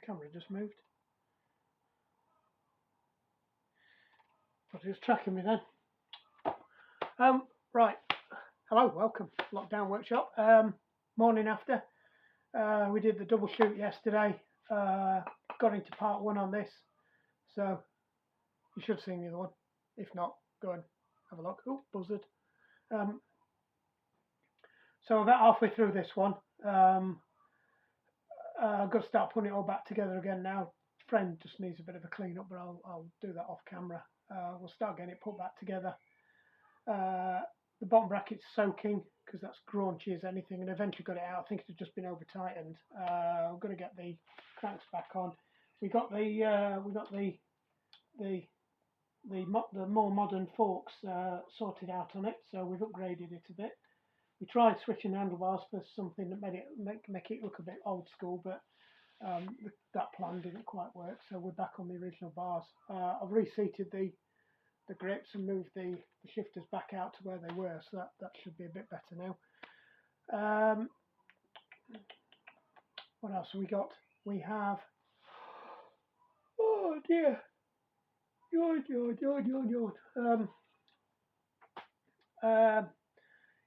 camera just moved. Thought it was tracking me then. Right. Hello, welcome. Lockdown Workshop. Morning after. We did the double shoot yesterday. Got into part 1 on this. So you should have seen the other one. If not, go and have a look. Oh, buzzard. So about halfway through this one. I've got to start putting it all back together again now. Friend just needs a bit of a clean up, but I'll do that off camera. We'll start getting it put back together. The bottom bracket's soaking because that's graunchy as anything, and eventually got it out. I think it had just been over tightened. I'm going to get the cranks back on. We got the more modern forks sorted out on it, so we've upgraded it a bit. We tried switching the handlebars for something that made it make it look a bit old school, but that plan didn't quite work, so we're back on the original bars. I've reseated the grips and moved the shifters back out to where they were, so that should be a bit better now. What else have we got? We have, oh dear, yawn.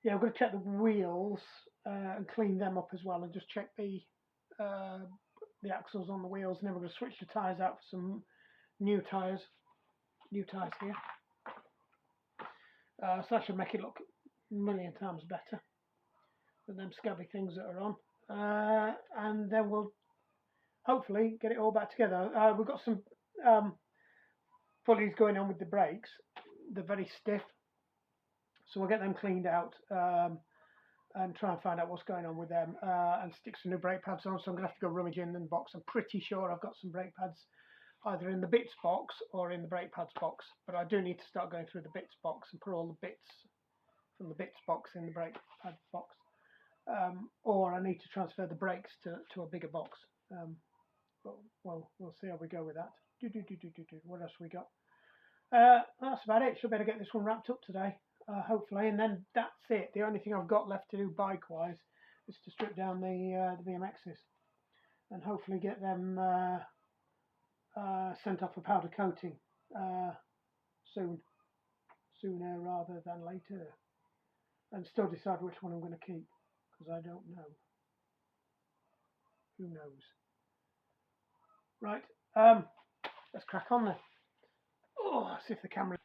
Yeah, we're going to check the wheels and clean them up as well, and just check the axles on the wheels, and then we're going to switch the tyres out for some new tyres here. So that should make it look a million times better than them scabby things that are on. And then we'll hopefully get it all back together. We've got some pulleys going on with the brakes. They're very stiff, so we'll get them cleaned out and try and find out what's going on with them, and stick some new brake pads on. So I'm going to have to go rummage in the box. I'm pretty sure I've got some brake pads either in the bits box or in the brake pads box, but I do need to start going through the bits box and put all the bits from the bits box in the brake pad box, or I need to transfer the brakes to a bigger box. But we'll see how we go with that. What else we got? That's about it. Should better get this one wrapped up today, hopefully, and then that's it. The only thing I've got left to do bike wise is to strip down the BMXs and hopefully get them sent off for powder coating sooner rather than later, and still decide which one I'm going to keep, because I don't know. Who knows? Right, let's crack on then. Oh, see if the camera.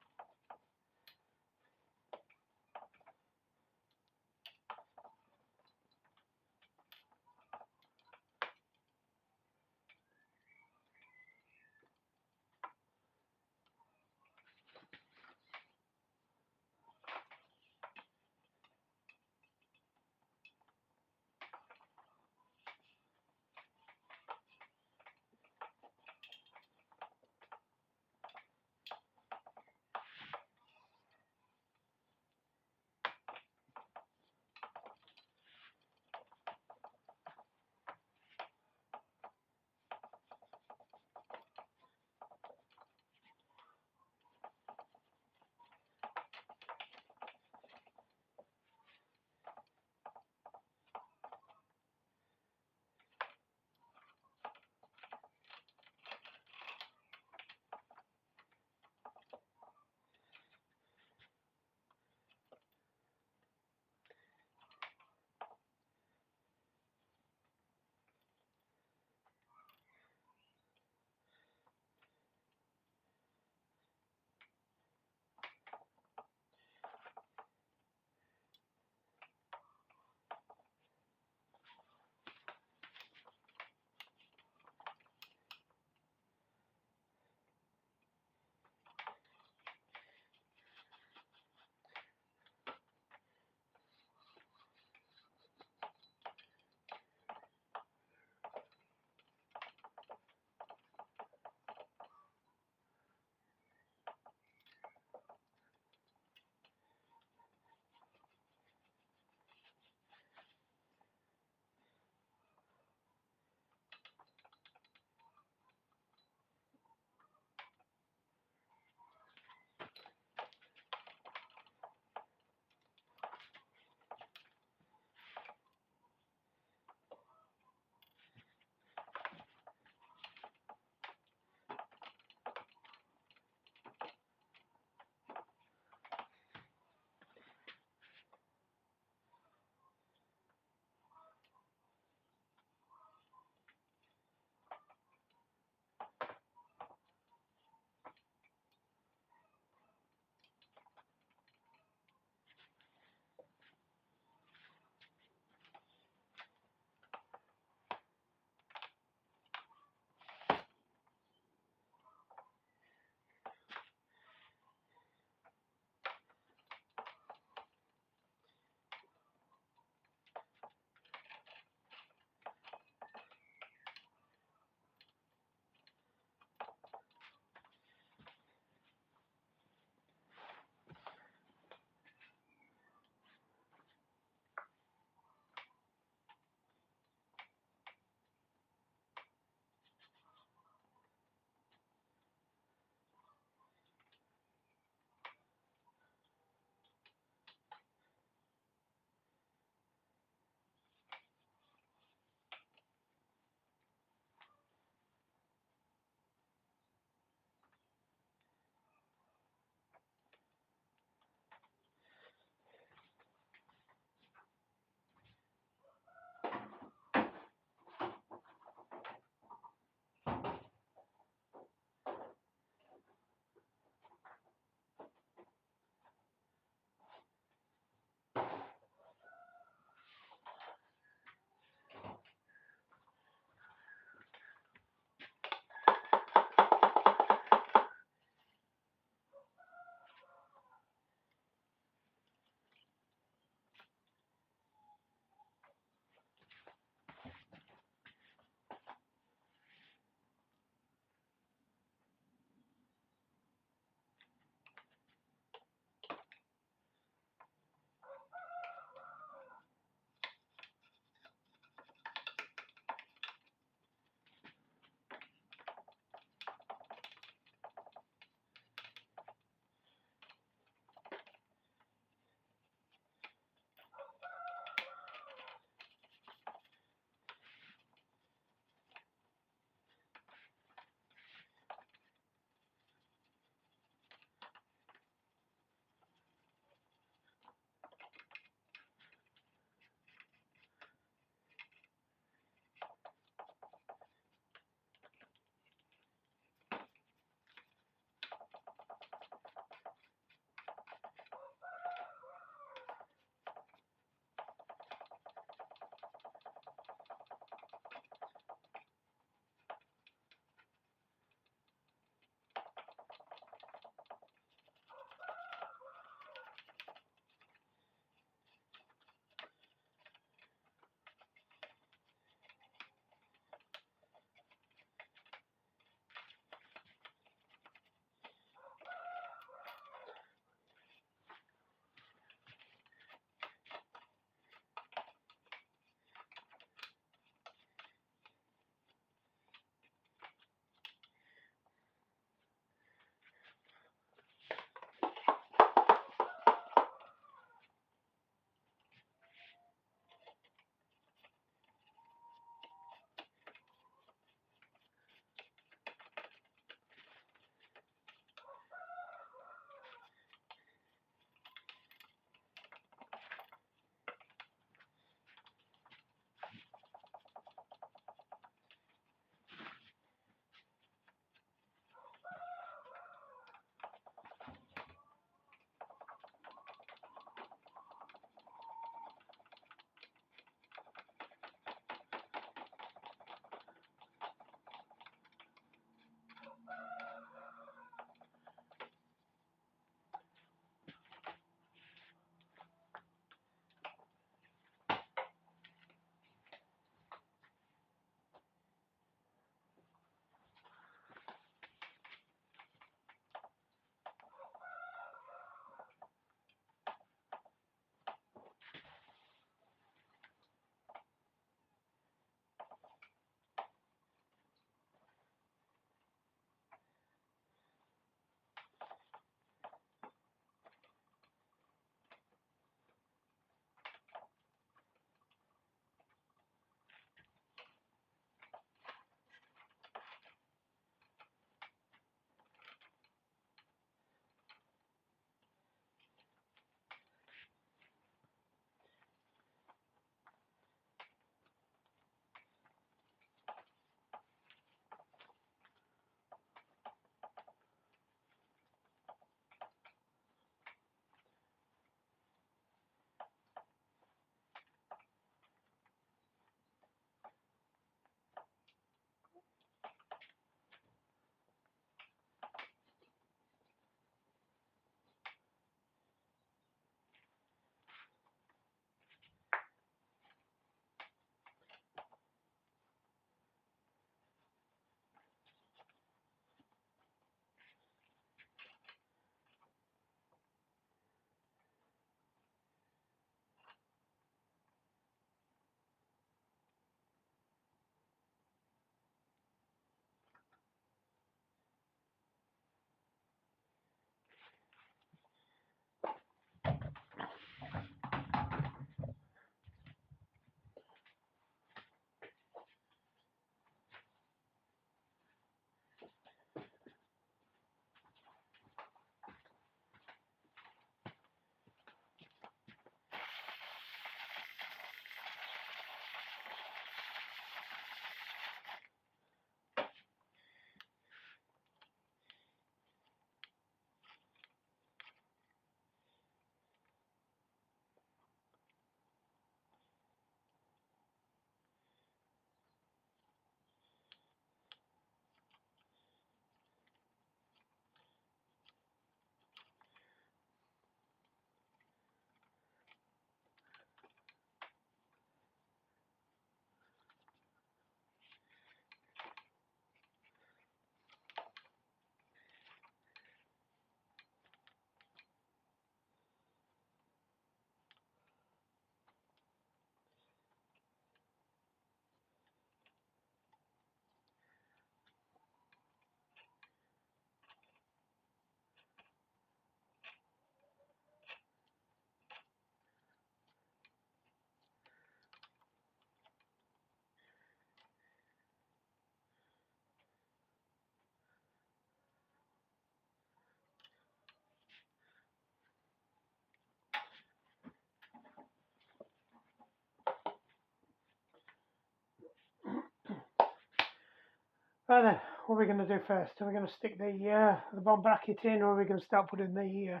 Right then, what are we going to do first? Are we going to stick the bottom bracket in, or are we going to start putting the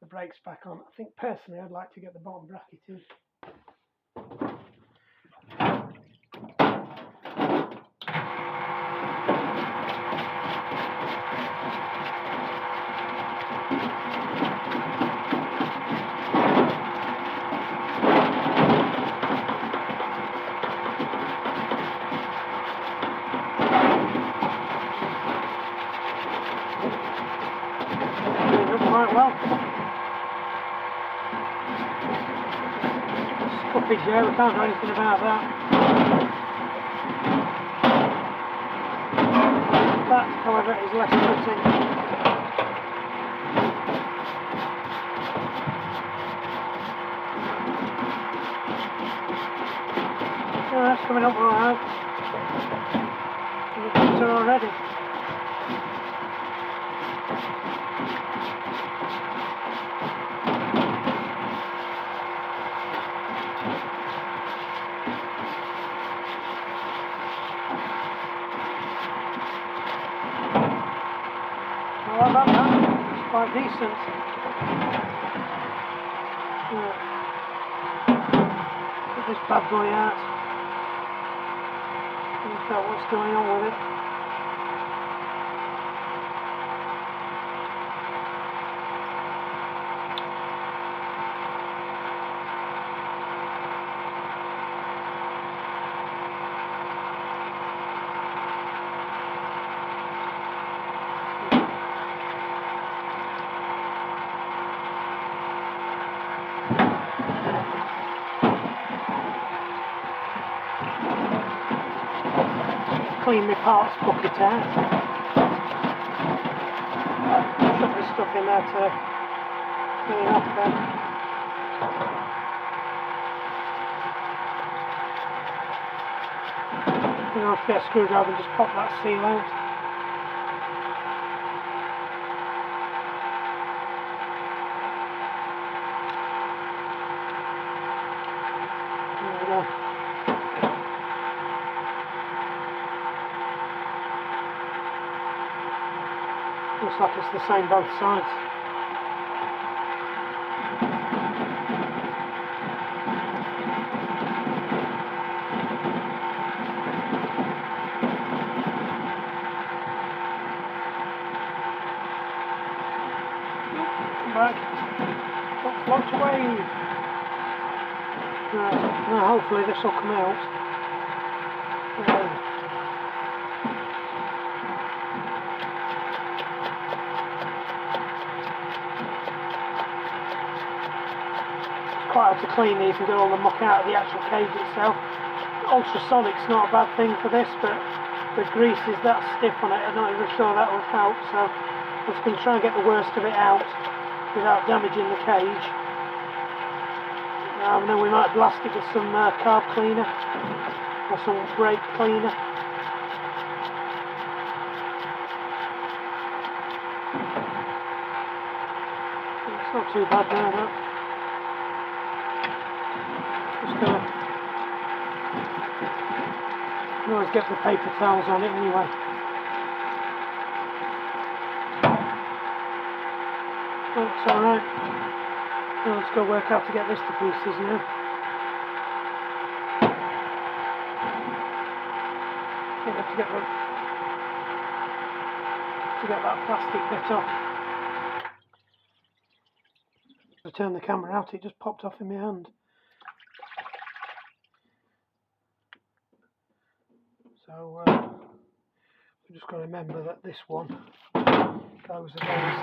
brakes back on? I think personally I'd like to get the bottom bracket in. Quite well. Scuffage there, we can't do anything about that. That, however, is less pretty. Oh, that's coming up alright. It's better already. What about that? It's quite decent. Get this bad boy out. Look at what's going on with it. Clean my parts bucket out. Put the stuff in there to clean off then. You know, if you get a screwdriver, just pop that seal out. There we go. Looks like it's the same both sides. Come back. Don't float away. Now hopefully this will come out. Quite hard to clean these and get all the muck out of the actual cage itself. Ultrasonic's not a bad thing for this, but the grease is that stiff on it, I'm not even sure that will help, so I'm just going to try and get the worst of it out without damaging the cage. And then we might blast it with some carb cleaner or some brake cleaner. It's not too bad now, that. Just gonna you can always get the paper towels on it anyway. That's alright. Now let's go work out to get this to pieces now. I think I have to get that plastic bit off. I turned the camera out, it just popped off in my hand. So we've just got to remember that this one goes against.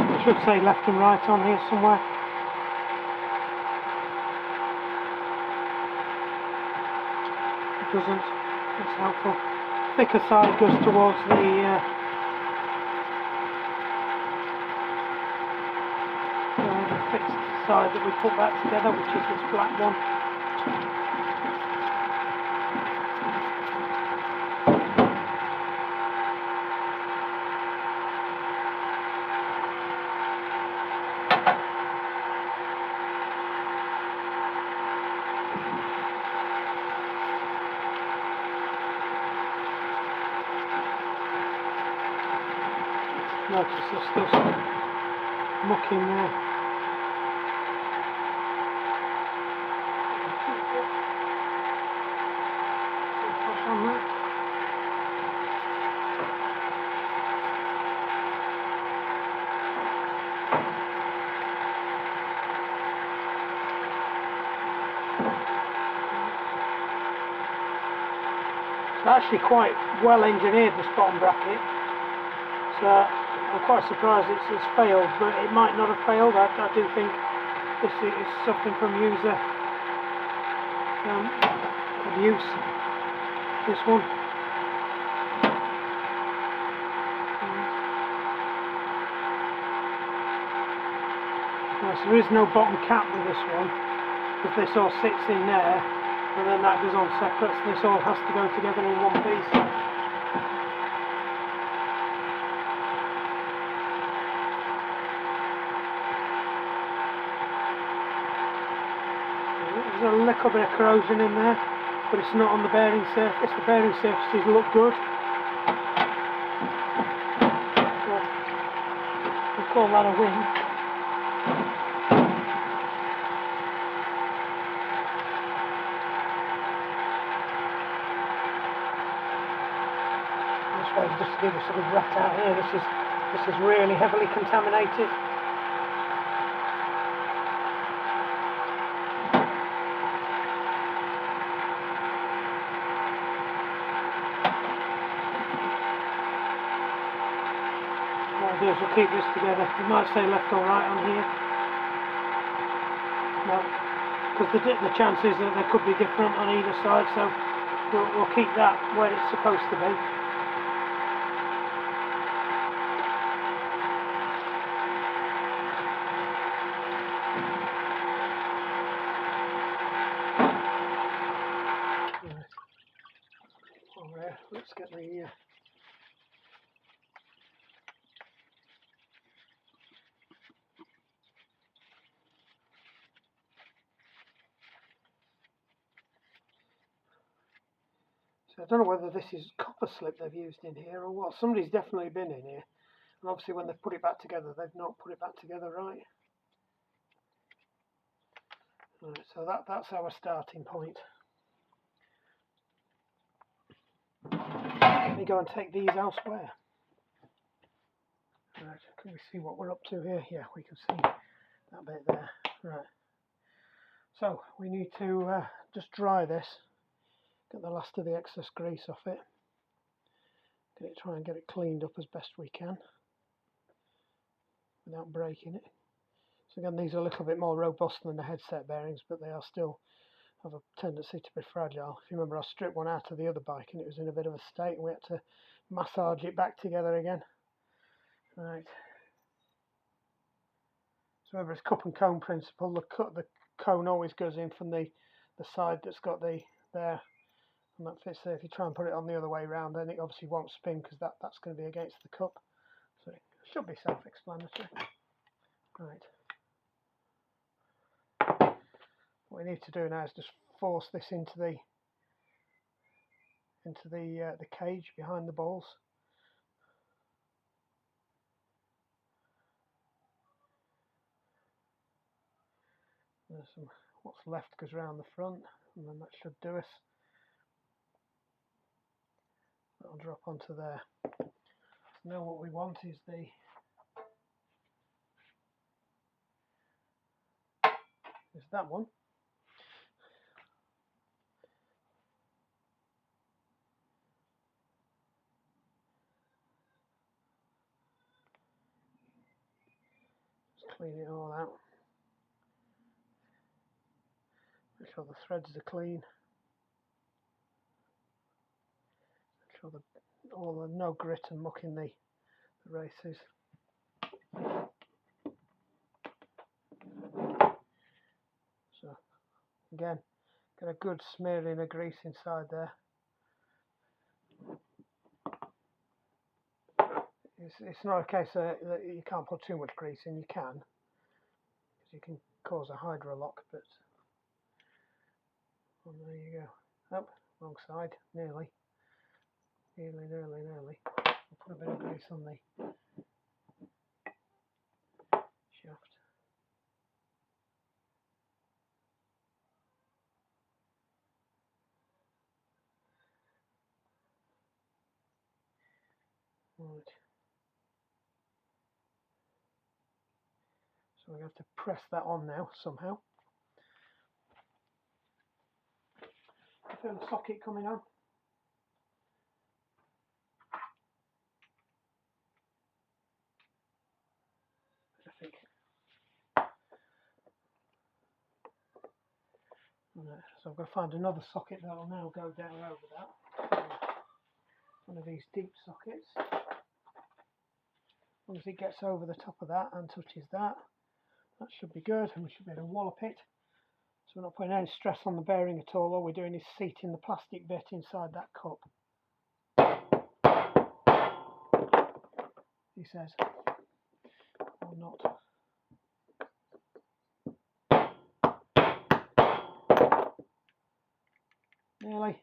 I should say left and right on here somewhere. It doesn't. It's helpful. Thicker side goes towards the fixed side that we put back together, which is this black one. notice there's still some muck in there. On that. It's actually quite well engineered, this bottom bracket, so I'm quite surprised it's failed, but it might not have failed. I do think this is something from user abuse, this one. So there is no bottom cap with this one, because this all sits in there and then that goes on separate, so this all has to go together in one piece. There's a little bit of corrosion in there, but it's not on the bearing surface. The bearing surfaces look good. We'll call that a win. Just to give us a good rat out here, this is really heavily contaminated. What I'll do is we'll keep this together. You might say left or right on here. No, because the chances that they could be different on either side, so we'll keep that where it's supposed to be. Let's get the so I don't know whether this is copper slip they've used in here or what. Somebody's definitely been in here, and obviously when they've put it back together, they've not put it back together right. Right, so that's our starting point. Let me go and take these elsewhere. Right, can we see what we're up to here? Yeah, we can see that bit there. Right. So we need to just dry this, get the last of the excess grease off it, try and get it cleaned up as best we can without breaking it. So again, these are a little bit more robust than the headset bearings, but they are still have a tendency to be fragile. If you remember, I stripped one out of the other bike and it was in a bit of a state, and we had to massage it back together again. Right. So remember, it's cup and cone principle. The cone always goes in from the side that's got the there, and that fits there. If you try and put it on the other way around, then it obviously won't spin, because that's going to be against the cup. So it should be self-explanatory. Right. What we need to do now is just force this into the cage behind the balls. There's what's left goes around the front, and then that should do us. That'll drop onto there. So now what we want is that one. Just clean it all out. Make sure the threads are clean. Make sure all the no grit and muck in the races. So again, get a good smearing of grease inside there. It's not a case that you can't put too much grease in. You can, because you can cause a hydrolock, but there you go. Oh, wrong side, nearly. We'll put a bit of grease on the Right. So we have to press that on now somehow. I feel the socket coming on. I think. Right, so I've got to find another socket that will now go down over that. One of these deep sockets. As long as it gets over the top of that and touches that, that should be good, and we should be able to wallop it. So we're not putting any stress on the bearing at all. All we're doing is seating the plastic bit inside that cup. He says, or not. Nearly.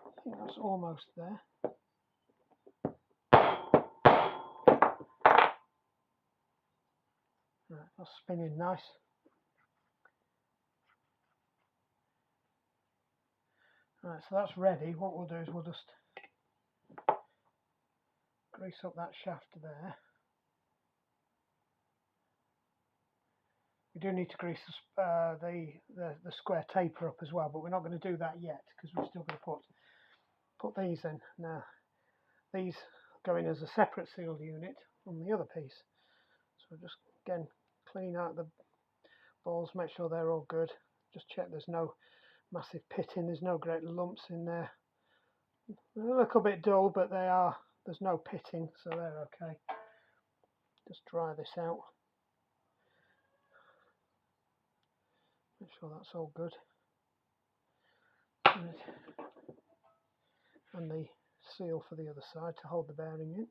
I think that's almost there. Right, that's spinning nice. Right, so that's ready. What we'll do is we'll just grease up that shaft there. We do need to grease the square taper up as well, but we're not going to do that yet because we're still going to put these in. Now, these go in as a separate sealed unit on the other piece. So just again clean out the balls, make sure they're all good. Just check there's no massive pitting, there's no great lumps in there. They're a little bit dull, but there's no pitting, so they're okay. Just dry this out. Make sure that's all good. And the seal for the other side to hold the bearing in.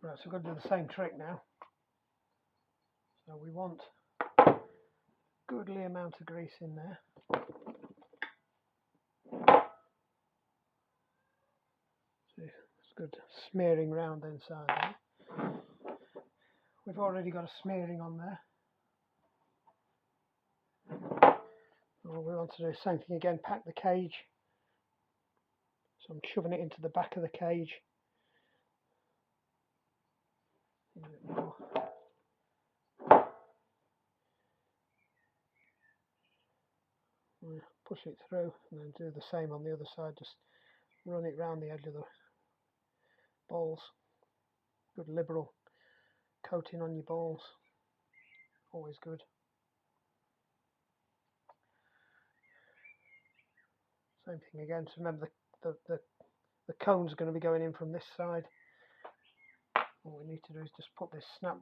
Right, so we're going to do the same trick now. So we want a goodly amount of grease in there. So it's good smearing round the inside there. We've already got a smearing on there. All we want to do is the same thing again, pack the cage. So I'm shoving it into the back of the cage. Push it through and then do the same on the other side, just run it round the edge of the balls. Good liberal coating on your balls, always good. Same thing again, so remember the cone's going to be going in from this side. All we need to do is just put this snap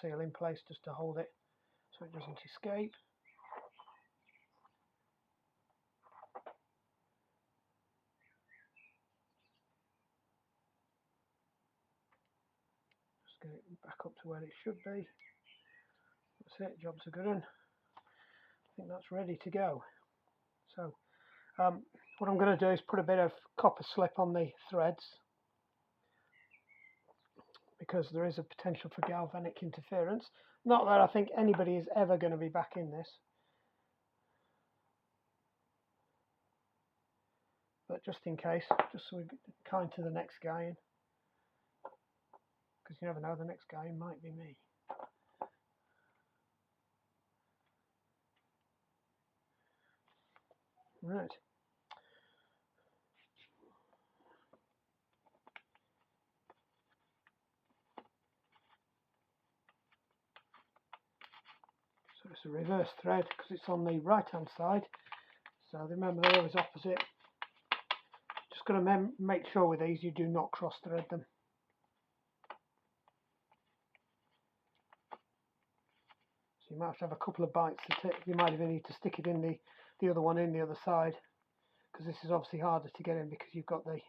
seal in place just to hold it so it doesn't escape. Just get it back up to where it should be. That's it, job's a good one. I think that's ready to go. So what I'm going to do is put a bit of copper slip on the threads, because there is a potential for galvanic interference. Not that I think anybody is ever going to be back in this, but just in case, just so we're kind to the next guy in, because you never know, the next guy in might be me. Right. So it's a reverse thread because it's on the right hand side. So remember they're always opposite. Just going to make sure with these you do not cross thread them. So you might have to have a couple of bites at it. You might even need to stick it in the other one in the other side, because this is obviously harder to get in because you've got the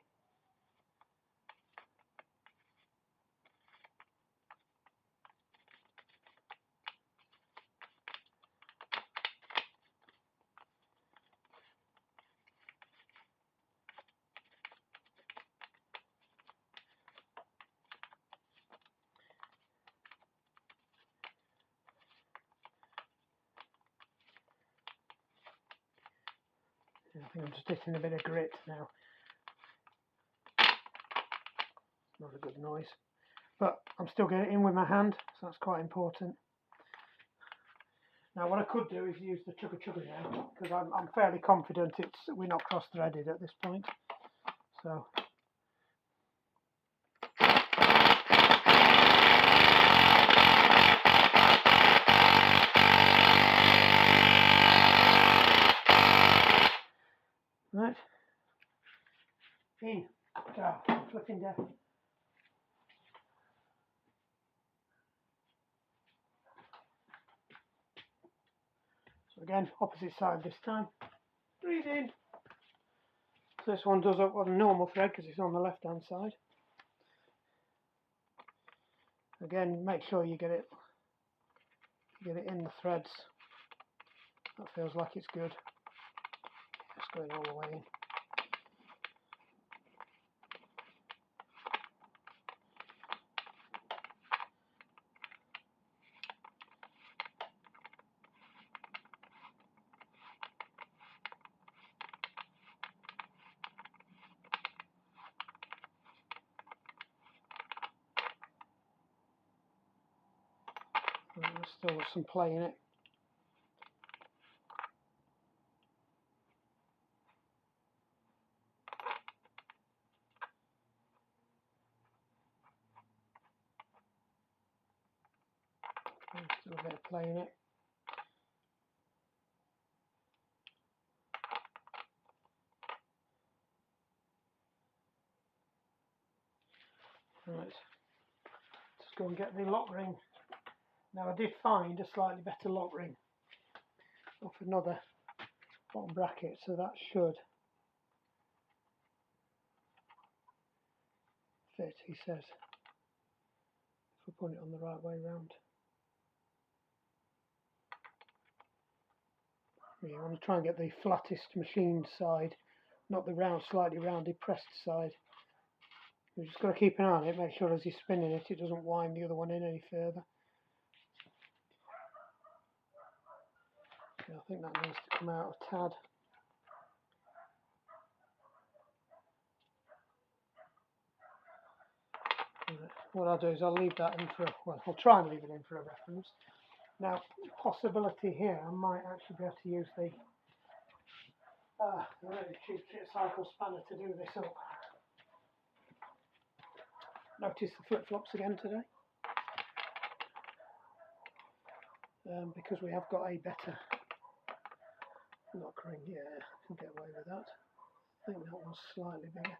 I think I'm just hitting a bit of grit now. Not a good noise, but I'm still getting it in with my hand, so that's quite important. Now what I could do is use the chugga chugga now, because I'm fairly confident we're not cross-threaded at this point. So right, in, flipping down. So again, opposite side this time. Breathe in. So this one does up on a normal thread because it's on the left hand side. Again, make sure you get it in the threads. That feels like it's good. It's going all the way in. There's still some play in it. There's still a bit of play in it. Right, just go and get the lock ring. Now I did find a slightly better lock ring off another bottom bracket, so that should fit, he says, if we put it on the right way round. You want to try and get the flattest machined side, not the round, slightly rounded pressed side. You've just got to keep an eye on it, make sure as you're spinning it, it doesn't wind the other one in any further. I think that needs to come out a tad. What I'll do is I'll leave that in for, I'll try and leave it in for a reference. Now, possibility here, I might actually be able to use the really cheap cycle spanner to do this up. Notice the flip-flops again today. Because we have got a better lock ring. Yeah, I can get away with that. I think that one's slightly bigger.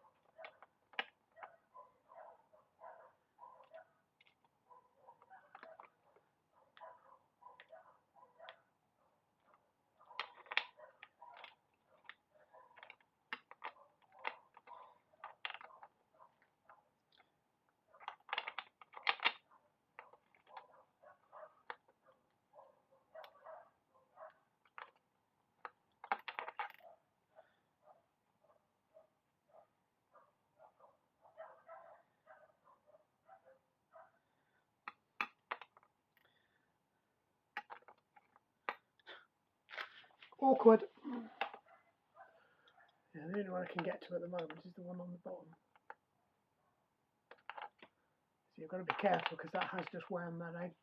Awkward. Yeah, the only one I can get to at the moment is the one on the bottom. So you've got to be careful because that has just wound that egg.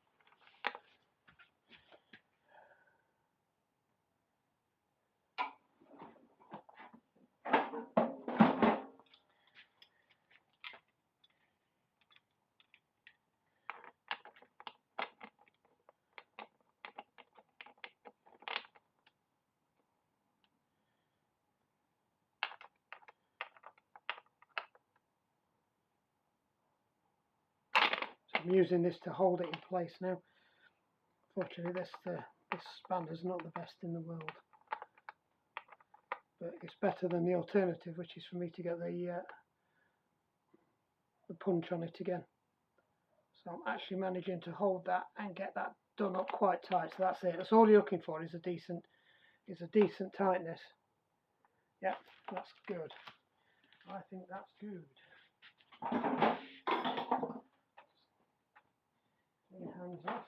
I'm using this to hold it in place now. Fortunately, this spanner's not the best in the world, but it's better than the alternative, which is for me to get the punch on it again. So I'm actually managing to hold that and get that done up quite tight. So that's it. That's all you're looking for is a decent tightness. Yeah, that's good. I think that's good. Hands off.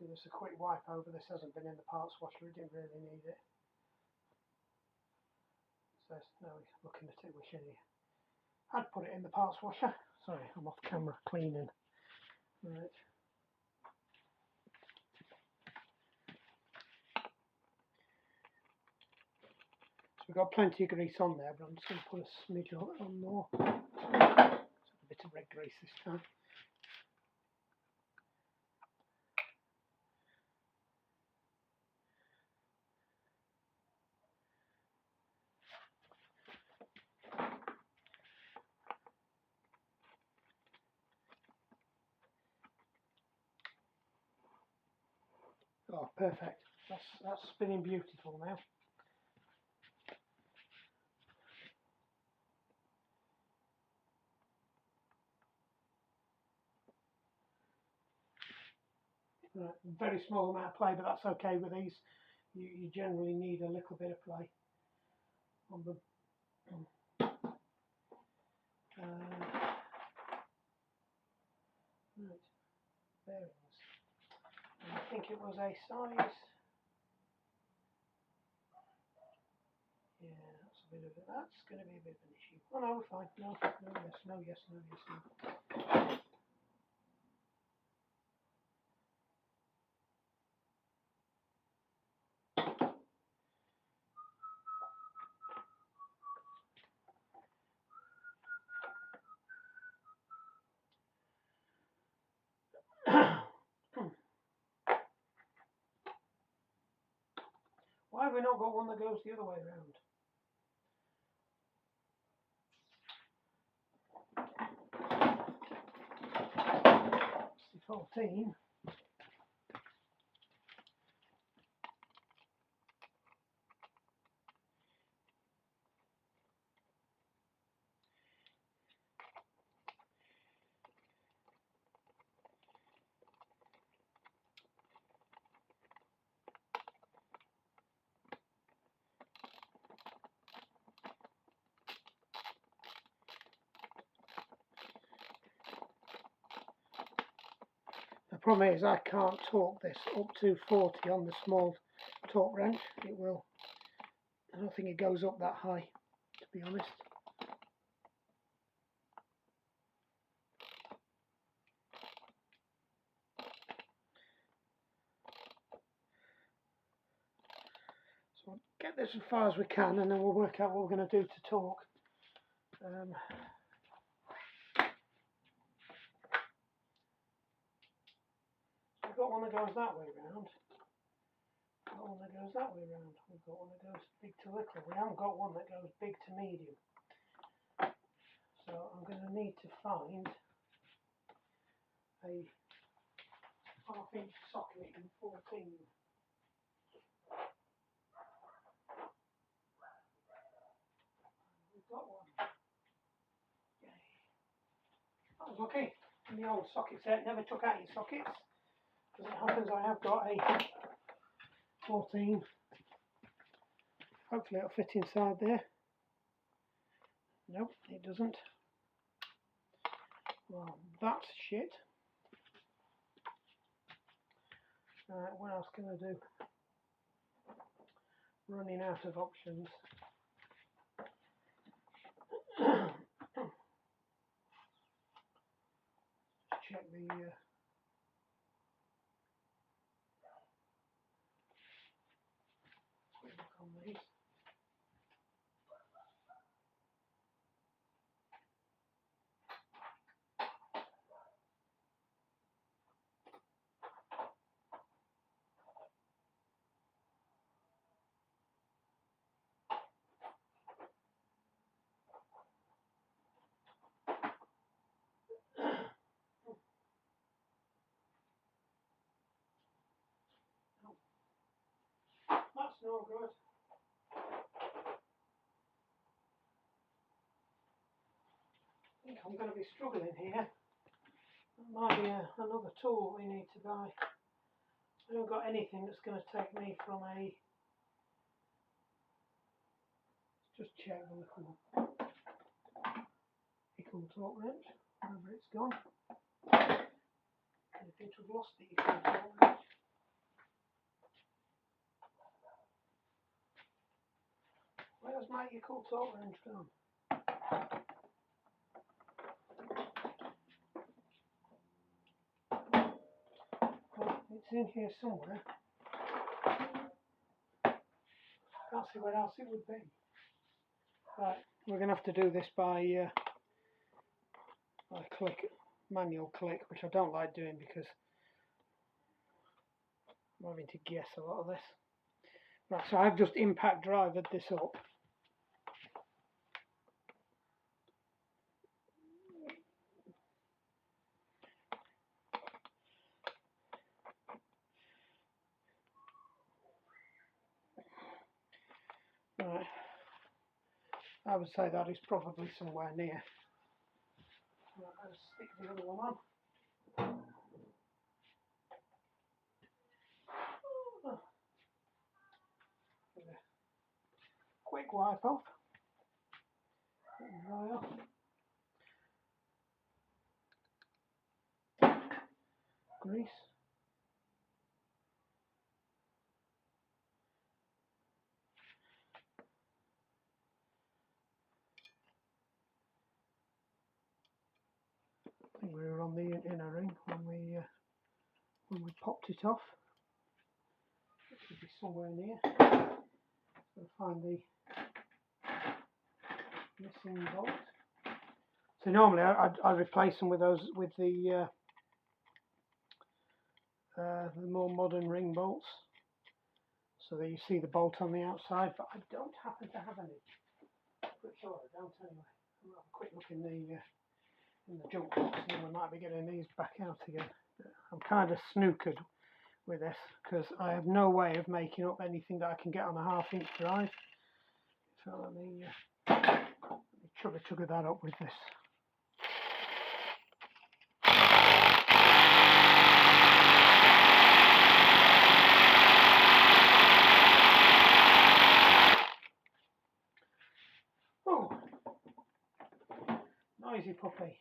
do this a quick wipe over. This hasn't been in the parts washer, it didn't really need it. So now we're looking at it, wishing I'd put it in the parts washer. Sorry, I'm off camera cleaning. Right. So we've got plenty of grease on there, but I'm just going to put a smidge on more. A bit of red grease this time. Oh, perfect. That's spinning beautiful now. Right, very small amount of play, but that's okay with these. You generally need a little bit of play on them. Right, bearings. And I think it was a size. Yeah, that's a bit of it. That's going to be a bit of an issue. Oh no, we're fine. No, yes, no, yes, no, yes, no. Why have we not got one that goes the other way around? 14. The problem is I can't torque this up to 40 on the small torque wrench. It will. I don't think it goes up that high, to be honest. So we'll get this as far as we can, and then we'll work out what we're going to do to torque. We've got one that goes that way round. We've got one that goes that way round. We've got one that goes big to little. We haven't got one that goes big to medium. So I'm going to need to find a 1/2-inch socket in 14. We've got one. Yay. That was lucky. In the old socket set, never took out your sockets. As it happens, I have got a 14. Hopefully it'll fit inside there. Nope, it doesn't. Well, that's shit. What else can I do? Running out of options. Check the quick look on these. That's no good. I think I'm going to be struggling here. That might be another tool we need to buy. I haven't got anything that's going to take me from a... Just check the little equal torque wrench, wherever it's gone. I think we've lost the equal torque wrench. Where's my equal torque range gone? Well, it's in here somewhere. Can't see where else it would be. Right, we're going to have to do this by manual click, which I don't like doing because I'm having to guess a lot of this. Right, so I've just impact drivered this up. Right, I would say that is probably somewhere near. Right, I'll stick the other one on. Quick wipe off. Dry off. Grease. I think we were on the inner ring when we popped it off. It should be somewhere near. I'll find the missing bolt. So normally I replace them with those with the more modern ring bolts, so that you see the bolt on the outside. But I don't happen to have any. Pretty sure I don't anyway. I'll have a quick look in the junk box, and then we might be getting these back out again. I'm kind of snookered with this because I have no way of making up anything that I can get on a 1/2 inch drive. So let me chugga that up with this. Oh, noisy puppy.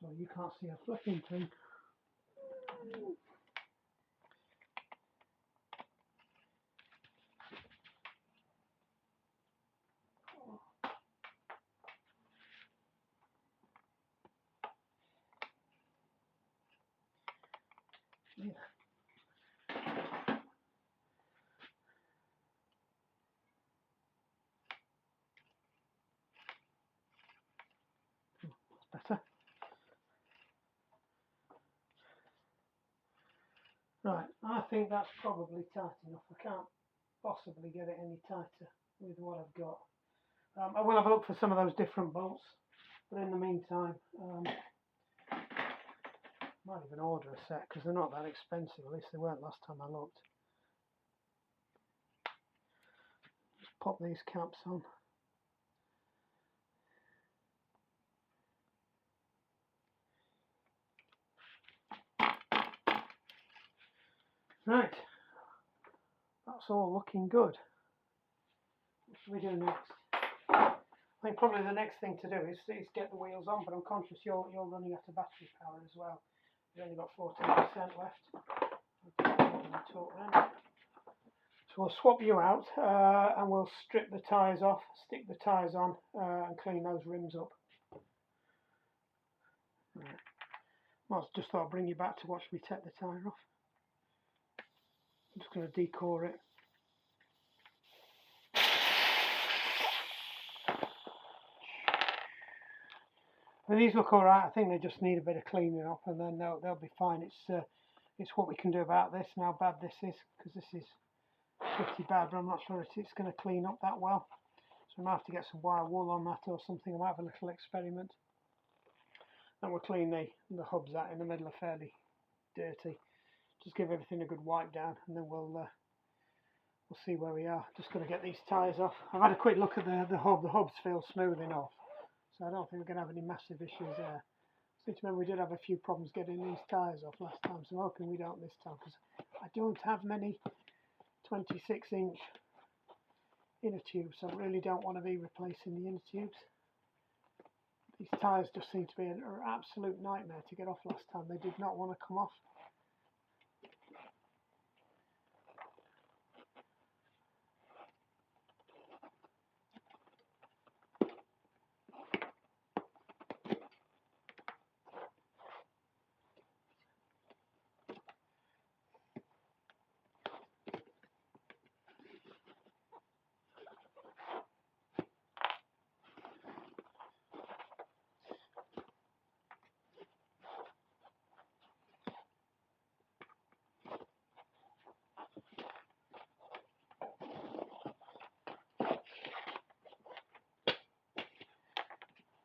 So you can't see a flipping thing. Yeah. That's better. Right, I think that's probably tight enough. I can't possibly get it any tighter with what I've got. I will have a look for some of those different bolts, but in the meantime, might even order a set because they're not that expensive. At least they weren't last time I looked. Just pop these caps on. Right, that's all looking good. What should we do next? I think probably the next thing to do is get the wheels on, but I'm conscious you're running out of battery power as well. You've only got 14% left. So we'll swap you out and we'll strip the tyres off, stick the tyres on and clean those rims up. Right. Well, just thought I'd bring you back to watch me take the tyre off. I'm just going to decore it. But these look alright. I think they just need a bit of cleaning up and then they'll be fine. It's what we can do about this and how bad this is, because this is pretty bad, but I'm not sure if it's going to clean up that well. So I might have to get some wire wool on that or something. I might have a little experiment. And we'll clean the hubs out in the middle of fairly dirty. Just give everything a good wipe down, and then we'll see where we are. Just going to get these tyres off. I've had a quick look at the hub. The hubs feel smooth enough, so I don't think we're going to have any massive issues there. I seem to remember we did have a few problems getting these tyres off last time, so I'm hoping we don't this time, because I don't have many 26-inch inner tubes, so I really don't want to be replacing the inner tubes. These tyres just seem to be an absolute nightmare to get off last time. They did not want to come off.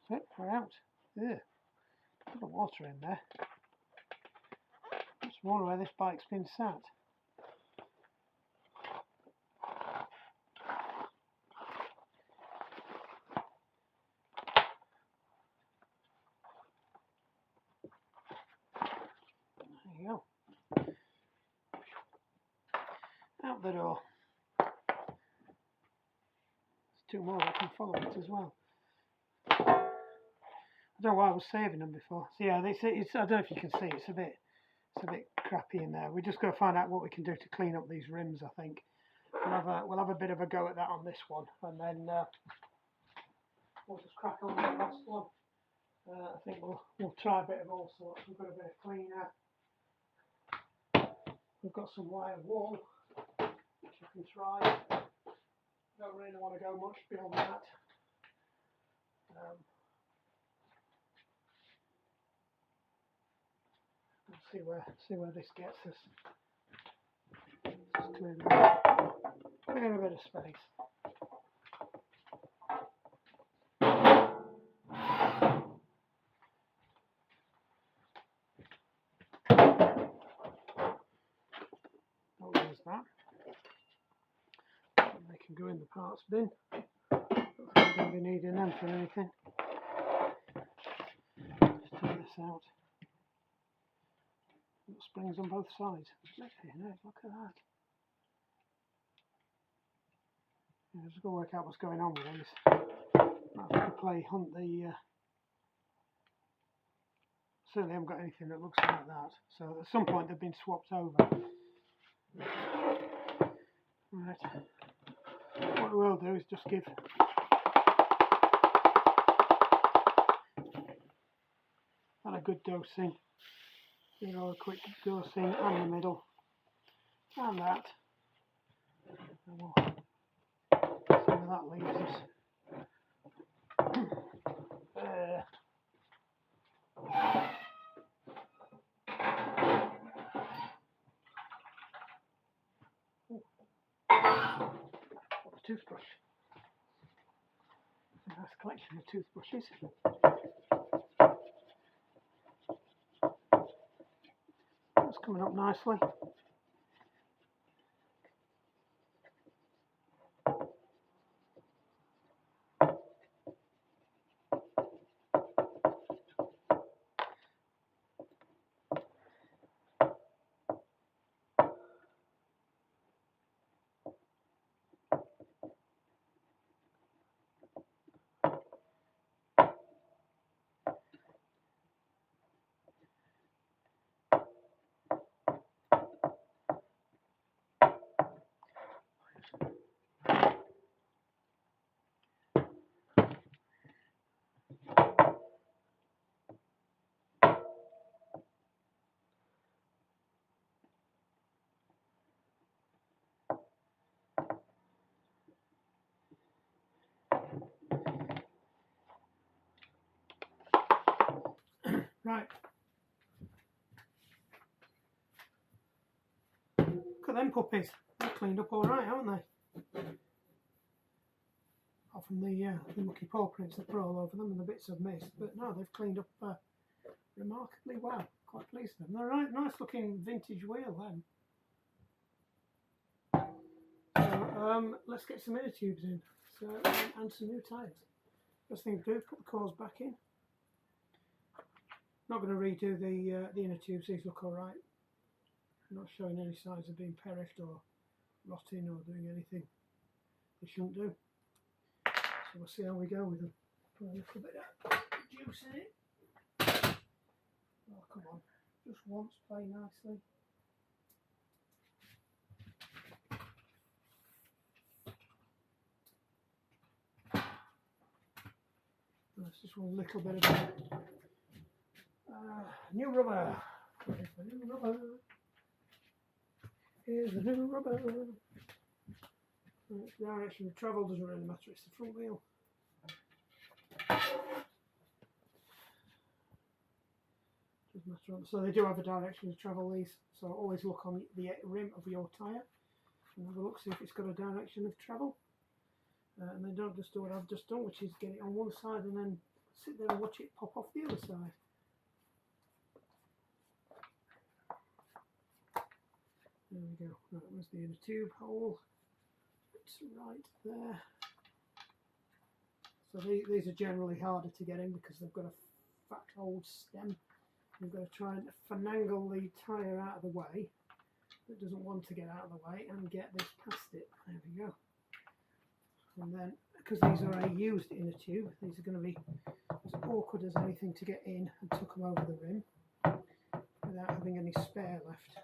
That's it, we're out. Ugh, a lot of water in there. Just wonder where this bike's been sat. There you go. Out the door. There's two more that can follow it as well. I don't know why I was saving them before. So yeah, it's I don't know if you can see. It's a bit crappy in there. We're just going to find out what we can do to clean up these rims. I think we'll have a bit of a go at that on this one, and then we'll just crack on with the last one. I think we'll try a bit of all sorts. We've got a bit of cleaner. We've got some wire wool, which I can try. Don't really want to go much beyond that. We'll see where this gets us. Just clear a bit of space. Oh, there's that. And they can go in the parts bin. Don't think we're going to be needing them for anything. Just take this out. Got springs on both sides. Look at that. Yeah, I'm just going to work out what's going on with these. I'll have to hunt the. Certainly haven't got anything that looks like that. So at some point they've been swapped over. Right. What we'll do is just give that a good dosing. Give it all a quick dosing and the middle. And that. And we'll see where that leaves us. Toothbrush. A nice collection of toothbrushes. That's coming up nicely. Right. Look at them puppies. They're cleaned up all right, haven't they? Apart from the mucky paw prints that were all over them and the bits of mist, but no, they've cleaned up remarkably well. Quite pleased with them. They're a nice looking vintage wheel then. So, let's get some inner tubes in. So, and some new tyres. First thing to do, put the cores back in. Not going to redo the inner tubes, these look alright. Not showing any signs of being perished or rotting or doing anything they shouldn't do. So we'll see how we go with them. Put a little bit of juice in it. Oh, come on. Just once, play nicely. That's just one little bit of new rubber. Here's the new rubber. Here's the new rubber. The direction of travel doesn't really matter, it's the front wheel. Doesn't matter. So they do have a direction of travel, these. So always look on the rim of your tyre and have a look, see if it's got a direction of travel. And then don't just do what I've just done, which is get it on one side and then sit there and watch it pop off the other side. There we go. Right, there's the inner tube hole. It's right there. So these are generally harder to get in because they've got a fat old stem. You've got to try and finagle the tyre out of the way that doesn't want to get out of the way and get this past it. There we go. And then, because these are a used inner tube, these are going to be as awkward as anything to get in and tuck them over the rim without having any spare left.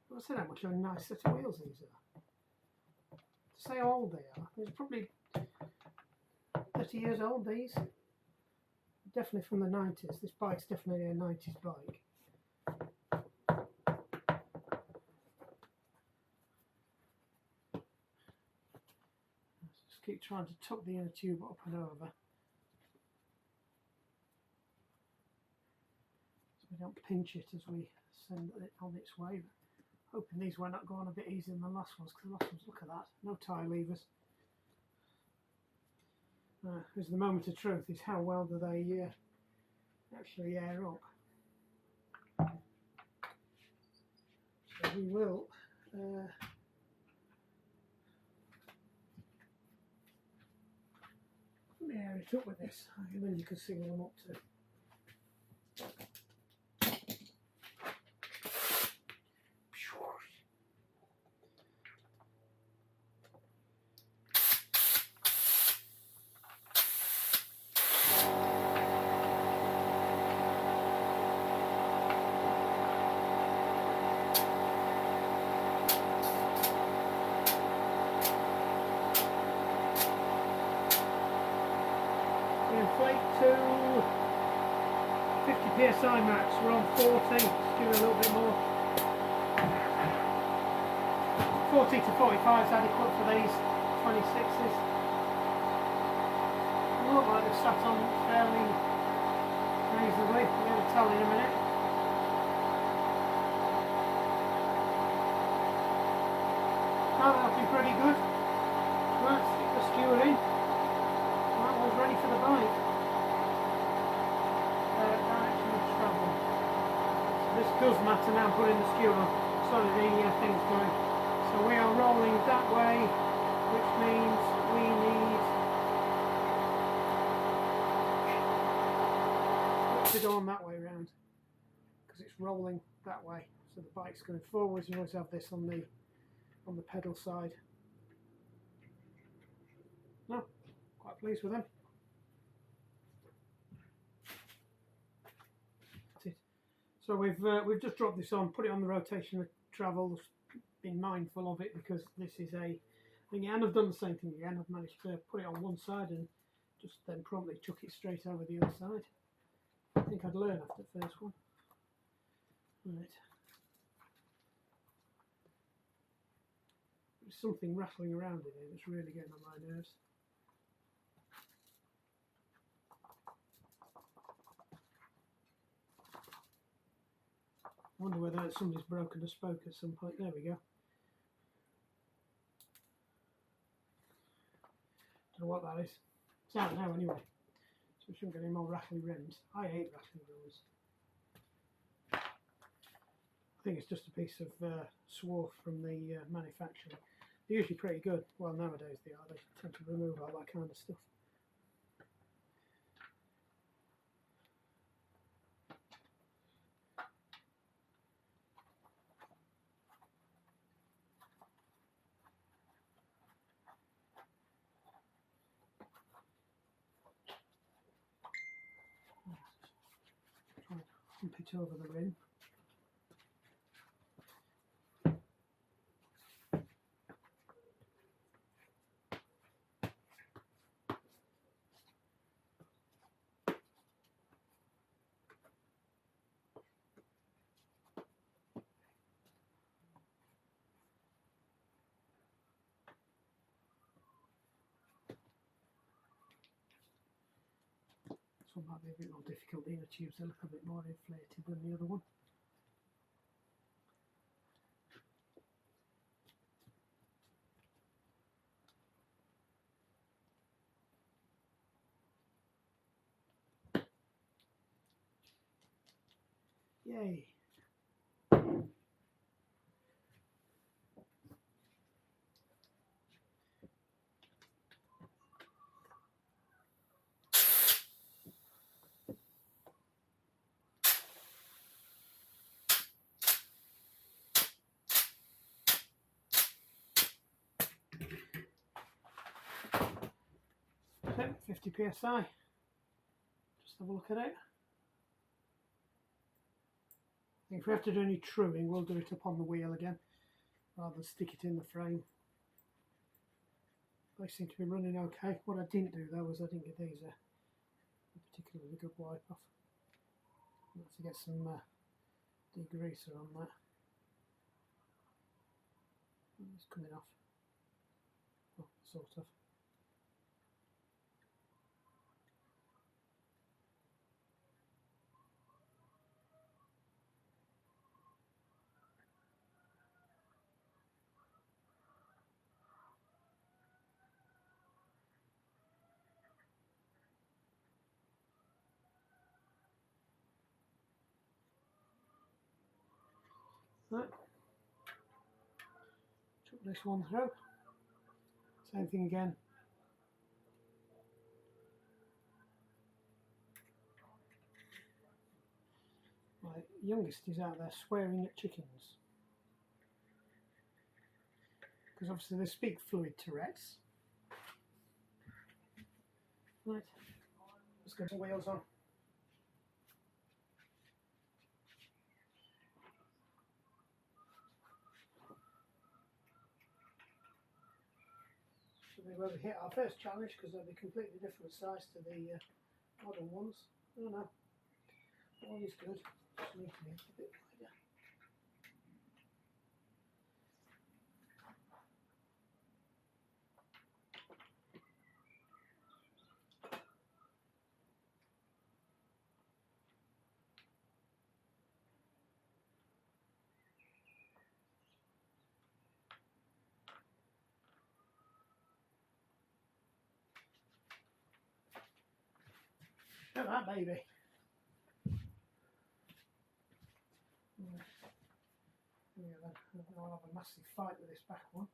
Well, I said how much of a nice set of wheels these are. To say how old they are, they're probably 30 years old, these. Definitely from the 90s. This bike's definitely a 90s bike. Keep trying to tuck the inner tube up and over so we don't pinch it as we send it on its way. Hoping these will not go on a bit easier than the last ones, because the last ones, look at that, no tie levers. Here's the moment of truth, is how well do they actually air up. So we will air it up with this, and then you can single them up too. Inflate to 50 psi max, we're on 40, let's do a little bit more. 40 to 45 is adequate for these 26s. They look like they're sat on fairly reasonably, we're going to tell in a minute. Oh, that'll be pretty good. Right, stick the skewer in. That one's ready for the bike. Direction of travel. This does matter now, putting the skewer on. Sorry, the thing's going. So we are rolling that way, which means we need to go on that way round, because it's rolling that way. So the bike's going forwards. You always have this on the pedal side. No, quite pleased with them. That's it. So we've just dropped this on, put it on the rotation of travel. Been mindful of it because this is a thing, and I've done the same thing again. I've managed to put it on one side and just then promptly chuck it straight over the other side. I think I'd learn after the first one. Right. There's something rattling around in here that's really getting on my nerves. I wonder whether somebody's broken a spoke at some point. There we go. Don't know what that is. It's out now anyway. So we shouldn't get any more rattly rims. I hate rattly rims. I think it's just a piece of swarf from the manufacturer. They're usually pretty good. Well, nowadays they are. They tend to remove all that kind of stuff. Try and hump it over the rim. This one might be a bit more difficult. The inner tubes are a little bit more inflated than the other one. Yay! Okay, 50 psi. Just have a look at it. If we have to do any trimming, we'll do it up on the wheel again, rather than stick it in the frame. They seem to be running okay. What I didn't do though was I didn't give these a particularly good wipe off. I have to get some degreaser on that. It's coming off. Oh, sort of. Right. Chuck this one through. Same thing again. My youngest is out there swearing at chickens. Because obviously they speak fluid Tourette's. Right. Let's get some wheels on. Should be where we hit our first challenge because they'll be completely different size to the modern ones. Oh no. All is good. Just need to make it a bit wider. Look at that baby. Yeah, I'll have a massive fight with this back one.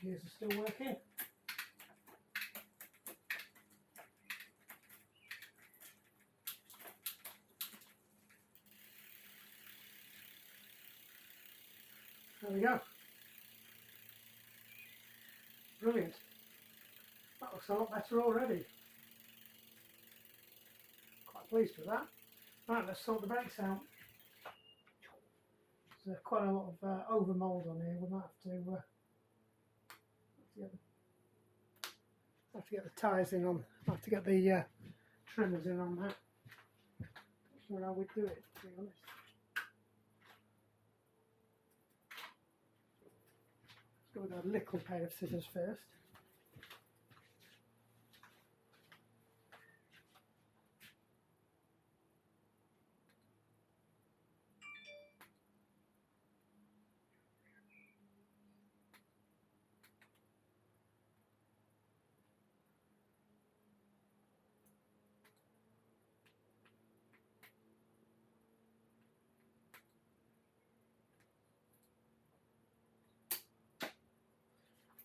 gears are still working. There we go. Brilliant. That looks a lot better already. Quite pleased with that. Right, let's sort the brakes out. There's quite a lot of over mould on here. We might have to get the tyres in on. Have to get the trimmers in on that. Not sure how we'd do it, to be honest. Let's go with a little pair of scissors first.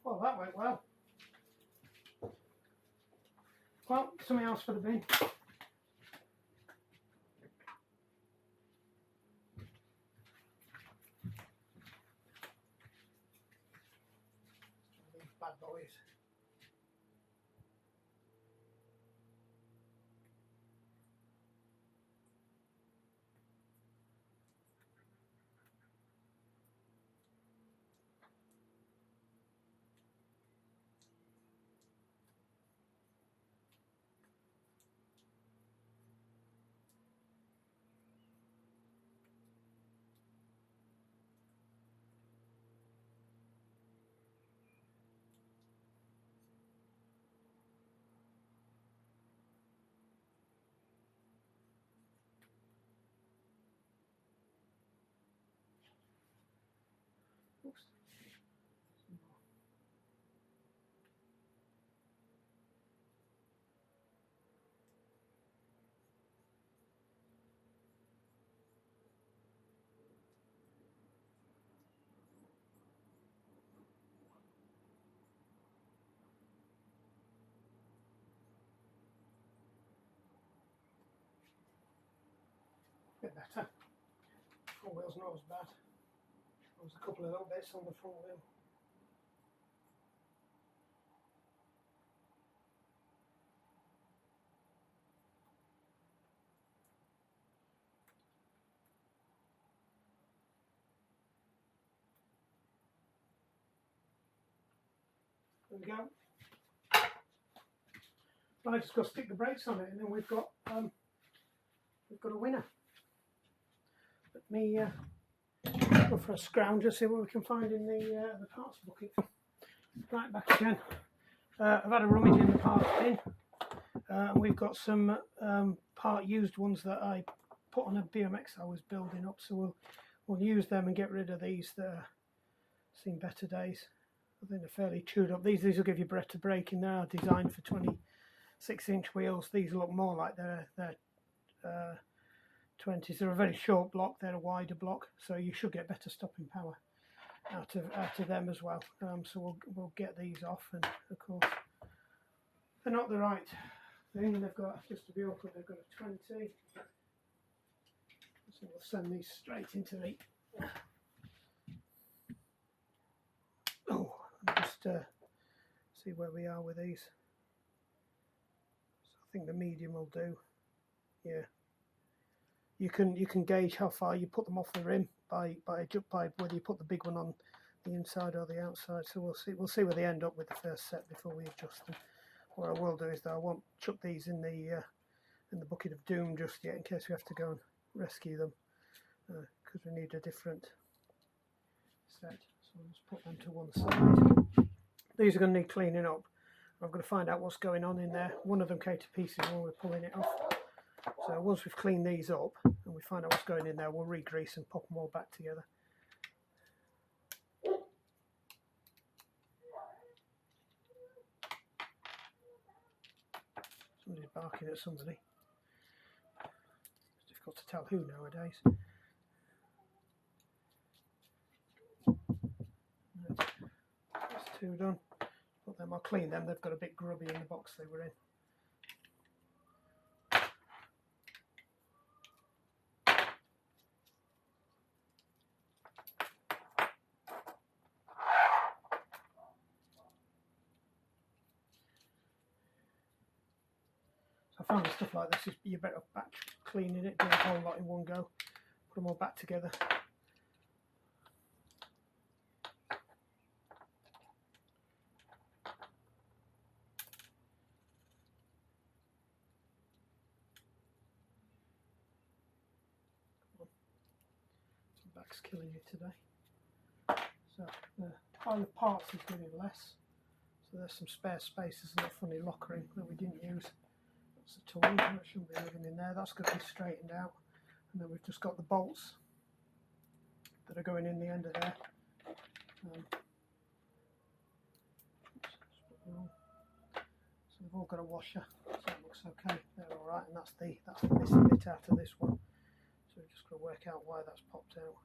Well, that went well. Well, something else for the bin. These bad boys. Oops. Bit better. Front wheel's not as bad. There's a couple of little bits on the front wheel. There we go. I just got to stick the brakes on it, and then we've got a winner. Let me go for a scrounger, see what we can find in the parts bucket. Right, back again. I've had a rummage in the parts bin. We've got some part used ones that I put on a BMX I was building up, so we'll use them and get rid of these that are seen better days. I think they're fairly chewed up. These will give you better braking. They are designed for 26-inch wheels. These look more like they're 20s. They're a very short block. They're a wider block, so you should get better stopping power out of them as well. So we'll get these off, and of course they're not the right thing. They've got, just to be awkward, they've got a 20. So we'll send these straight into the just see where we are with these. So I think the medium will do. Yeah, you can gauge how far you put them off the rim by whether you put the big one on the inside or the outside. So we'll see where they end up with the first set before we adjust them. What I will do is that I won't chuck these in the bucket of doom just yet, in case we have to go and rescue them, because we need a different set. So I'll just put them to one side. These are going to need cleaning up. I'm going to find out what's going on in there. One of them came to pieces when we're pulling it off. So once we've cleaned these up and we find out what's going in there, we'll re-grease and pop them all back together. Somebody's barking at somebody. It's difficult to tell who nowadays. Let's two done. Put them, I'll clean them, they've got a bit grubby in the box they were in. I found with stuff like this, you're better batch cleaning it, do a whole lot in one go, put them all back together. Some back's killing you today. So the pile of parts is getting less. So there's some spare space, there's a little funny lockering that we didn't use. That's a tool, that shouldn't be living in there, that's going to be straightened out. And then we've just got the bolts that are going in the end of there. So they've all got a washer, so that looks okay, they're alright, and that's the missing bit out of this one. So we're just going to work out why that's popped out.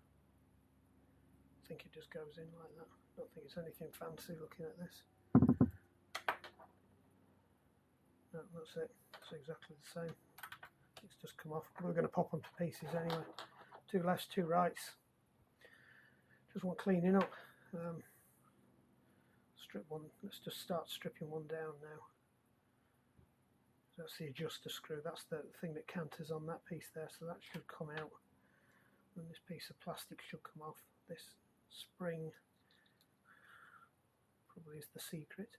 I think it just goes in like that. I don't think it's anything fancy looking at this. No, that's it. It's exactly the same. It's just come off. We're going to pop them to pieces anyway. Two lefts, two rights. Just want cleaning up. Strip one. Let's just start stripping one down now. So that's the adjuster screw. That's the thing that canters on that piece there. So that should come out. And this piece of plastic should come off. This spring probably is the secret.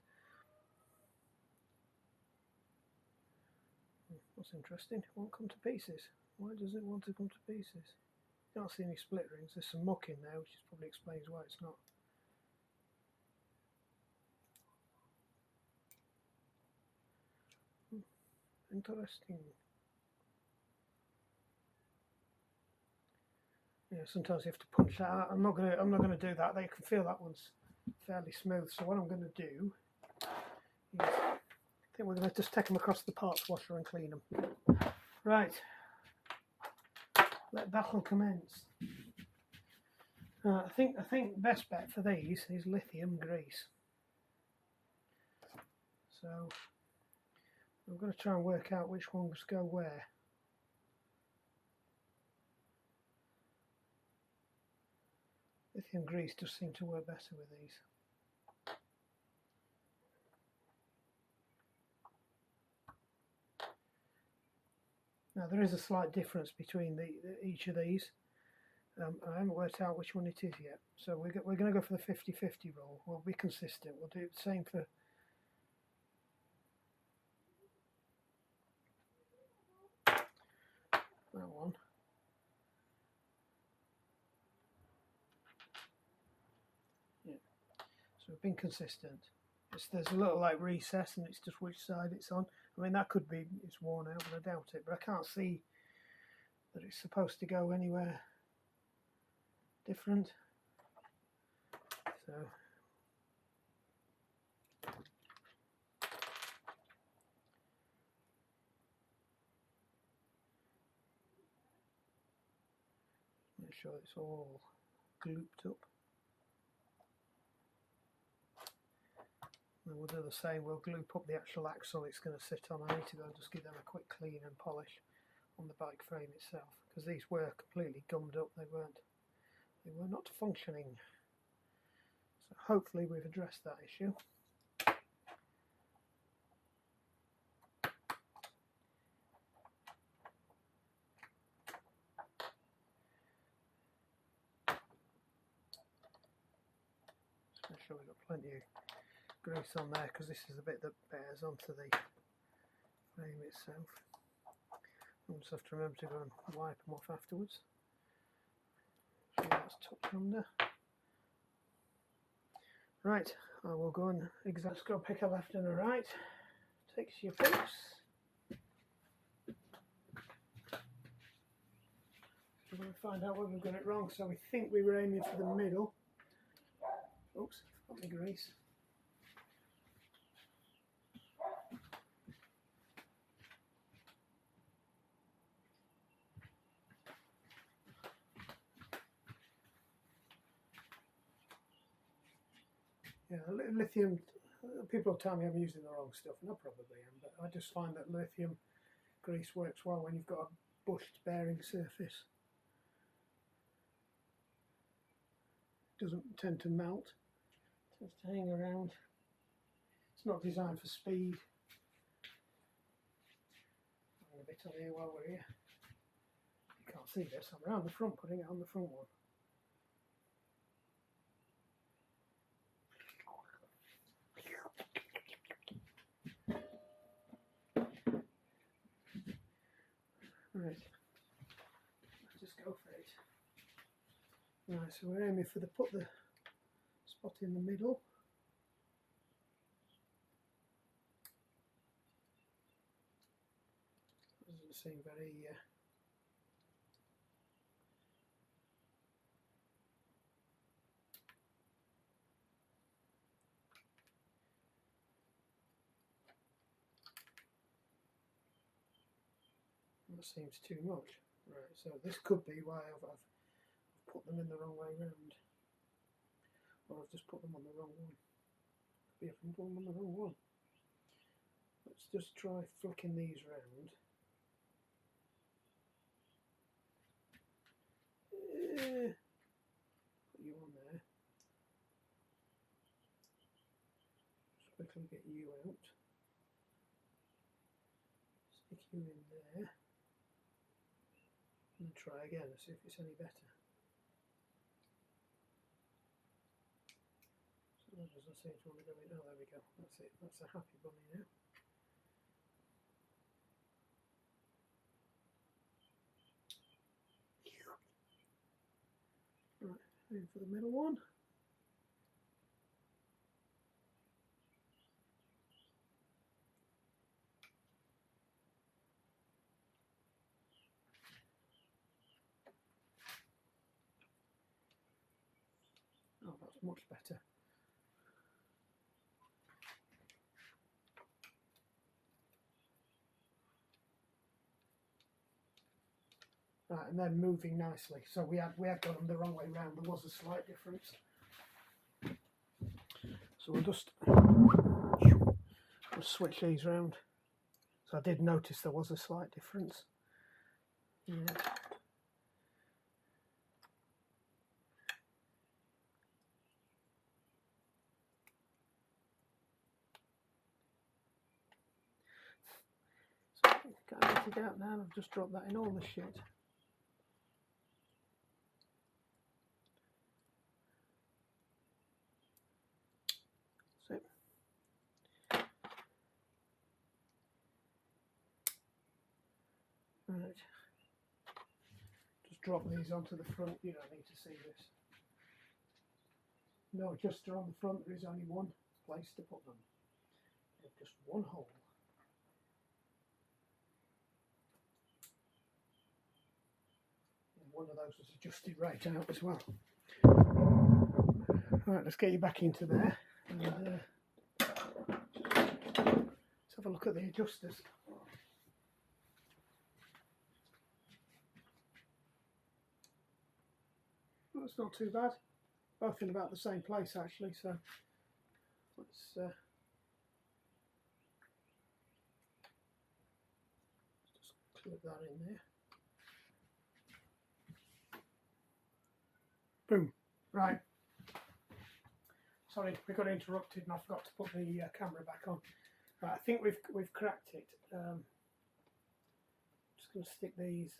What's interesting, it won't come to pieces. Why does it want to come to pieces? Can't see any split rings. There's some muck in there, which probably explains why it's not. Interesting. Yeah, sometimes you have to punch that out. I'm not gonna do that. They can feel that one's fairly smooth. So what I'm gonna do is, I think we're gonna just take them across the parts washer and clean them. Right. Let battle commence. I think best bet for these is lithium grease. So I'm going to try and work out which ones go where. Lithium grease does seem to work better with these. Now there is a slight difference between each of these. I haven't worked out which one it is yet. So we're going to go for the 50-50 rule. We'll be consistent. We'll do the same for that one. Yeah. So we've been consistent. There's a little like recess, and it's just which side it's on. I mean, that could be it's worn out, but I doubt it. But I can't see that it's supposed to go anywhere different. So make sure it's all glooped up. And we'll do the same, we'll gloop up the actual axle it's going to sit on. I need to go and just give them a quick clean and polish on the bike frame itself, because these were completely gummed up, they were not functioning. So hopefully we've addressed that issue. Just make sure we've got plenty of grease on there, because this is the bit that bears onto the frame itself. I'll just have to remember to go and wipe them off afterwards. So that's tucked under. Right, I will go and let's go pick a left and a right. Takes your picks. We're going to find out where we've got it wrong. So we think we were aiming for the middle. Oops, got my grease. Yeah, lithium, people will tell me I'm using the wrong stuff, and I probably am, but I just find that lithium grease works well when you've got a bushed bearing surface. Doesn't tend to melt, it tends to hang around. It's not designed for speed. I'm a bit on here while we're here. You can't see this, I'm around the front putting it on the front one. Right, let's just go for it. Right, so we're aiming for put the spot in the middle. Doesn't seem very that seems too much. Right, so this could be why I've put them in the wrong way round, or I've just put them on the wrong one. Could be I've put them on the wrong one. Let's just try flicking these round. Put you on there. Just quickly get you out. Stick you in there. And try again and see if it's any better. So that doesn't seem to want to go in. Oh, there we go. That's it. That's a happy bunny now. Right, in for the middle one. Oh, that's much better. Right, and then moving nicely. So we had got them the wrong way round. There was a slight difference. So we'll just switch these round. So I did notice there was a slight difference. Yeah. So can't get it out now. I've just dropped that in all the shit. Right, just drop these onto the front. You don't need to see this. No adjuster on the front. There is only one place to put them. Just one hole. And one of those was adjusted right out as well. Right, let's get you back into there. And, let's have a look at the adjusters. Well, that's not too bad. Both in about the same place actually, so let's just clip that in there. Boom. Right. Sorry, we got interrupted and I forgot to put the camera back on. Right, I think we've cracked it. Just going to stick these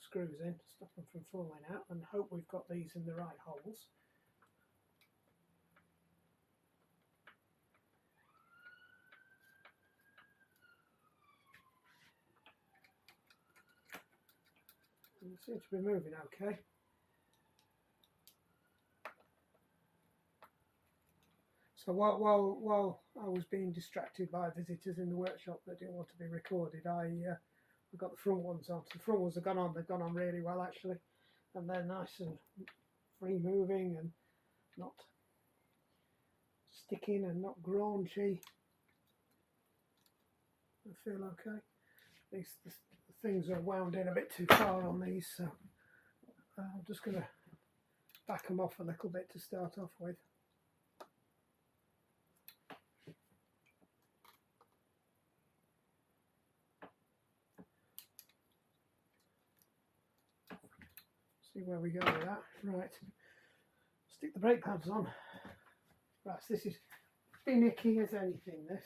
screws in, stop them from falling out, and hope we've got these in the right holes. And they seem to be moving okay. So while I was being distracted by visitors in the workshop that didn't want to be recorded, I got the front ones on. The front ones have gone on. They've gone on really well actually, and they're nice and free moving and not sticking and not graunchy. I feel okay. The things are wound in a bit too far on these, so I'm just going to back them off a little bit to start off with. see where we go with that. Right, stick the brake pads on. Right, so this is finicky as anything, this.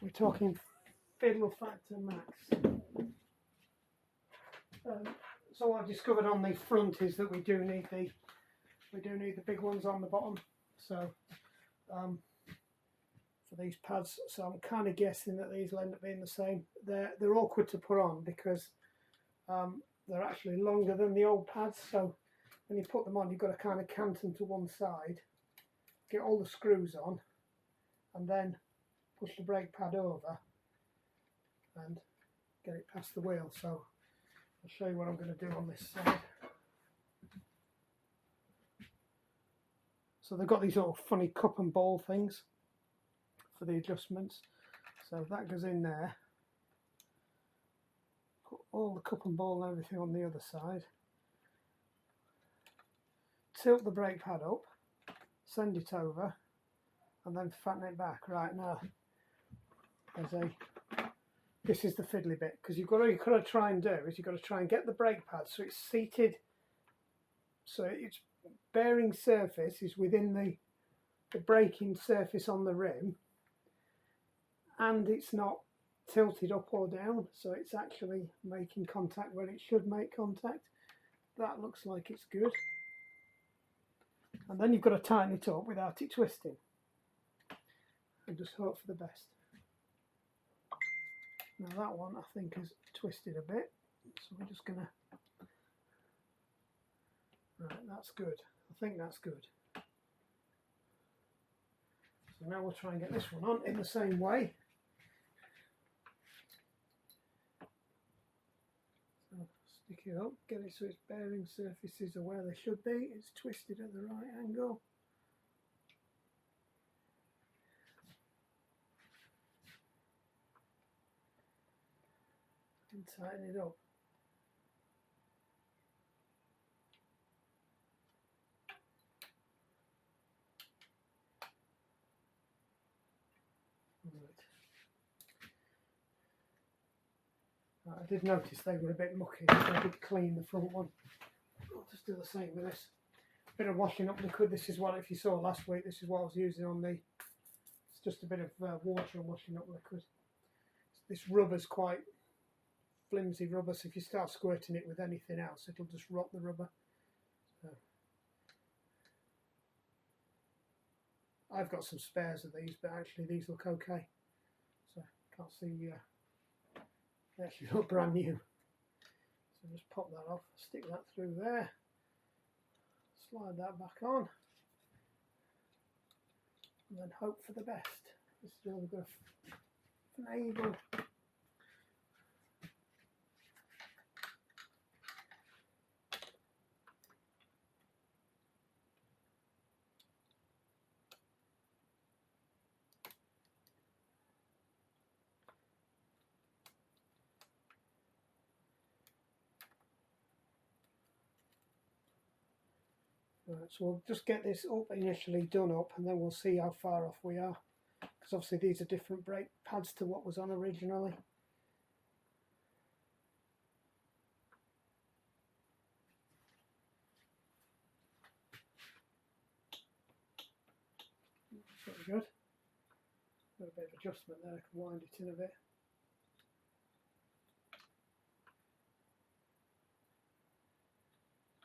We're talking fiddle factor max. So what I've discovered on the front is that we do need the big ones on the bottom. So for these pads, so I'm kind of guessing that these will end up being the same. They're awkward to put on because they're actually longer than the old pads. So when you put them on, you've got to kind of cant them to one side, get all the screws on, and then push the brake pad over and get it past the wheel. So I'll show you what I'm going to do on this side. So they've got these little funny cup and ball things for the adjustments. So that goes in there. Put all the cup and ball and everything on the other side. Tilt the brake pad up, send it over, and then fatten it back. Right, now this is the fiddly bit, because you've got to try and do is you've got to try and get the brake pad so it's seated, so its bearing surface is within the braking surface on the rim, and it's not tilted up or down, so it's actually making contact where it should make contact. That looks like it's good. And then you've got to tighten it up without it twisting, and just hope for the best. Now that one I think has twisted a bit, so we're just gonna, right, that's good. I think that's good. So now we'll try and get this one on in the same way. So stick it up, get it so its bearing surfaces are where they should be. It's twisted at the right angle. And tighten it up. Right, I did notice they were a bit mucky, so I did clean the front one. I'll just do the same with this. Bit of washing up liquid. This is what, if you saw last week, this is what I was using on the, it's just a bit of water and washing up liquid. This rubber's quite flimsy rubber, so if you start squirting it with anything else, it'll just rot the rubber. So I've got some spares of these, but actually these look okay. So can't see, they actually look brand new. So just pop that off, stick that through there, slide that back on, and then hope for the best. This is where we've got to finagle. Right, so we'll just get this up initially done up, and then we'll see how far off we are, because obviously these are different brake pads to what was on originally. Pretty good. Got a bit of adjustment there, I can wind it in a bit.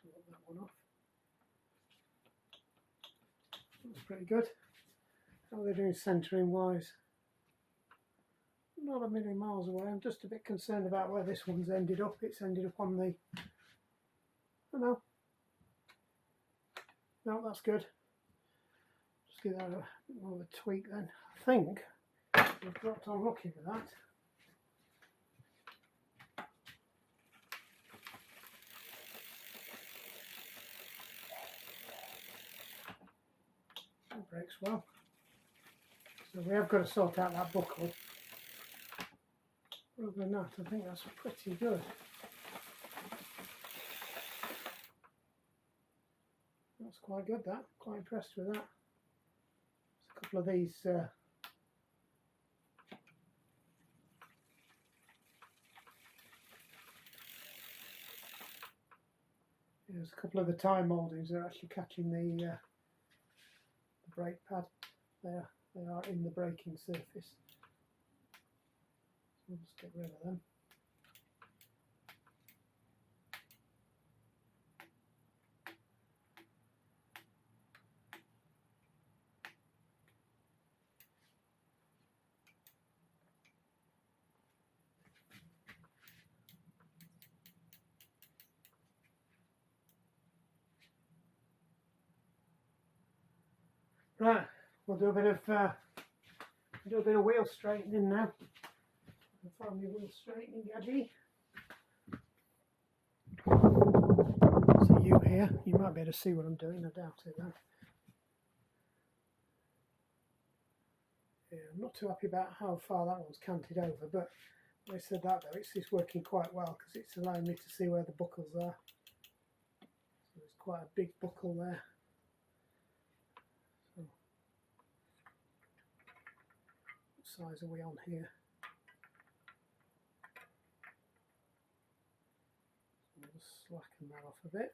Let that one off. That's pretty good. How are they doing centering wise? Not a million miles away. I'm just a bit concerned about where this one's ended up. It's ended up on the, oh no. No, that's good. Just give that a bit more of a tweak then. I think we've dropped on lucky with that. That breaks well. So we have got to sort out that buckle. Other than that, I think that's pretty good. That's quite good, that. Quite impressed with that. There's a couple of these There's a couple of the tie mouldings that are actually catching the brake pad. They are in the braking surface. So we'll just get rid of them. Right, we'll do a bit of wheel straightening now. I'll find my wheel straightening gadget. So you here, you might be able to see what I'm doing. I doubt it though. Yeah, I'm not too happy about how far that one's canted over, but I said that though, it's working quite well because it's allowing me to see where the buckles are. So there's quite a big buckle there. So, what size are we on here? I'll just slacken that off a bit.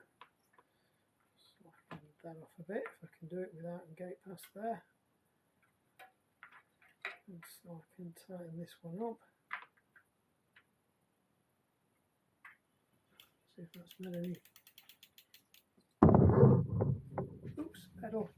Slacken that off a bit if I can do it without getting past there. And so I can tighten this one up. See if that's made any. Oops, pedal.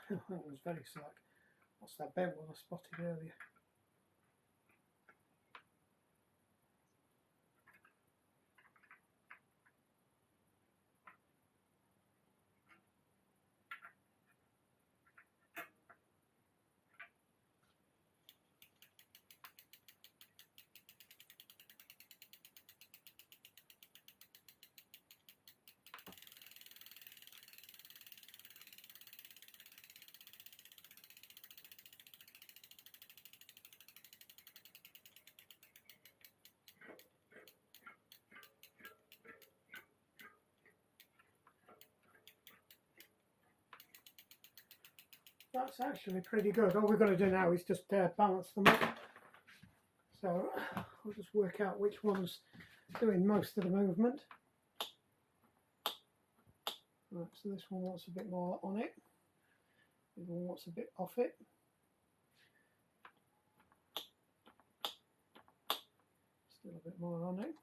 That was very slack. What's that bent one I spotted earlier? That's actually pretty good. All we've got to do now is just balance them up. So I'll just work out which one's doing most of the movement. Right, so this one wants a bit more on it. The other one wants a bit off it. Still a bit more on it.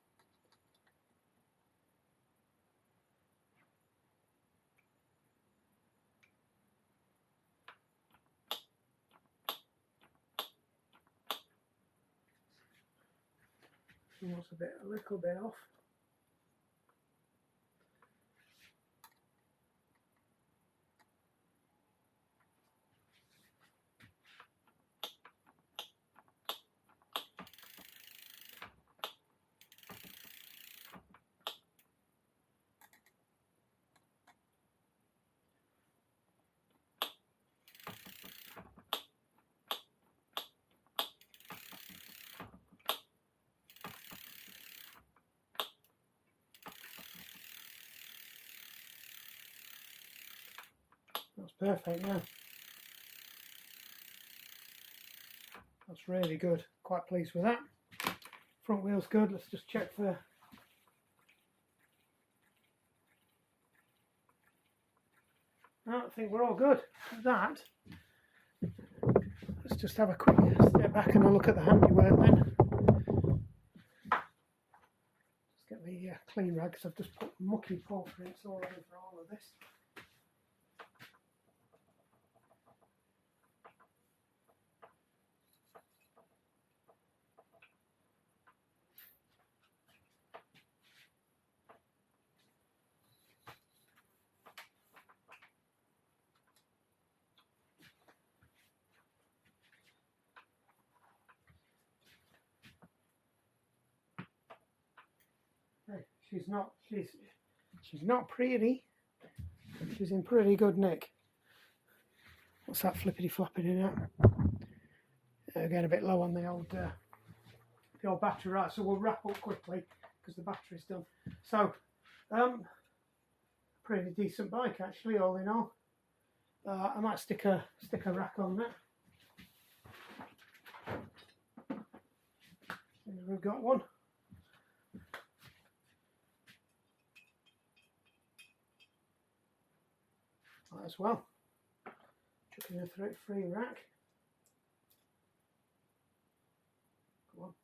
Wants a little bit off. That's perfect now. That's really good. Quite pleased with that. Front wheel's good. Let's just check for. I think we're all good with that. Let's just have a quick step back and a look at the handiwork then. Just get the clean rag because I've just put mucky paw prints all over all of this. she's not pretty, but she's in pretty good nick. What's that flippity flopping in at? Again, a bit low on the old battery. Right, so we'll wrap up quickly because the battery's done. So, pretty decent bike actually, all in all. I might stick a rack on that. We've got one. Might as well. Chucking a free rack. Come on,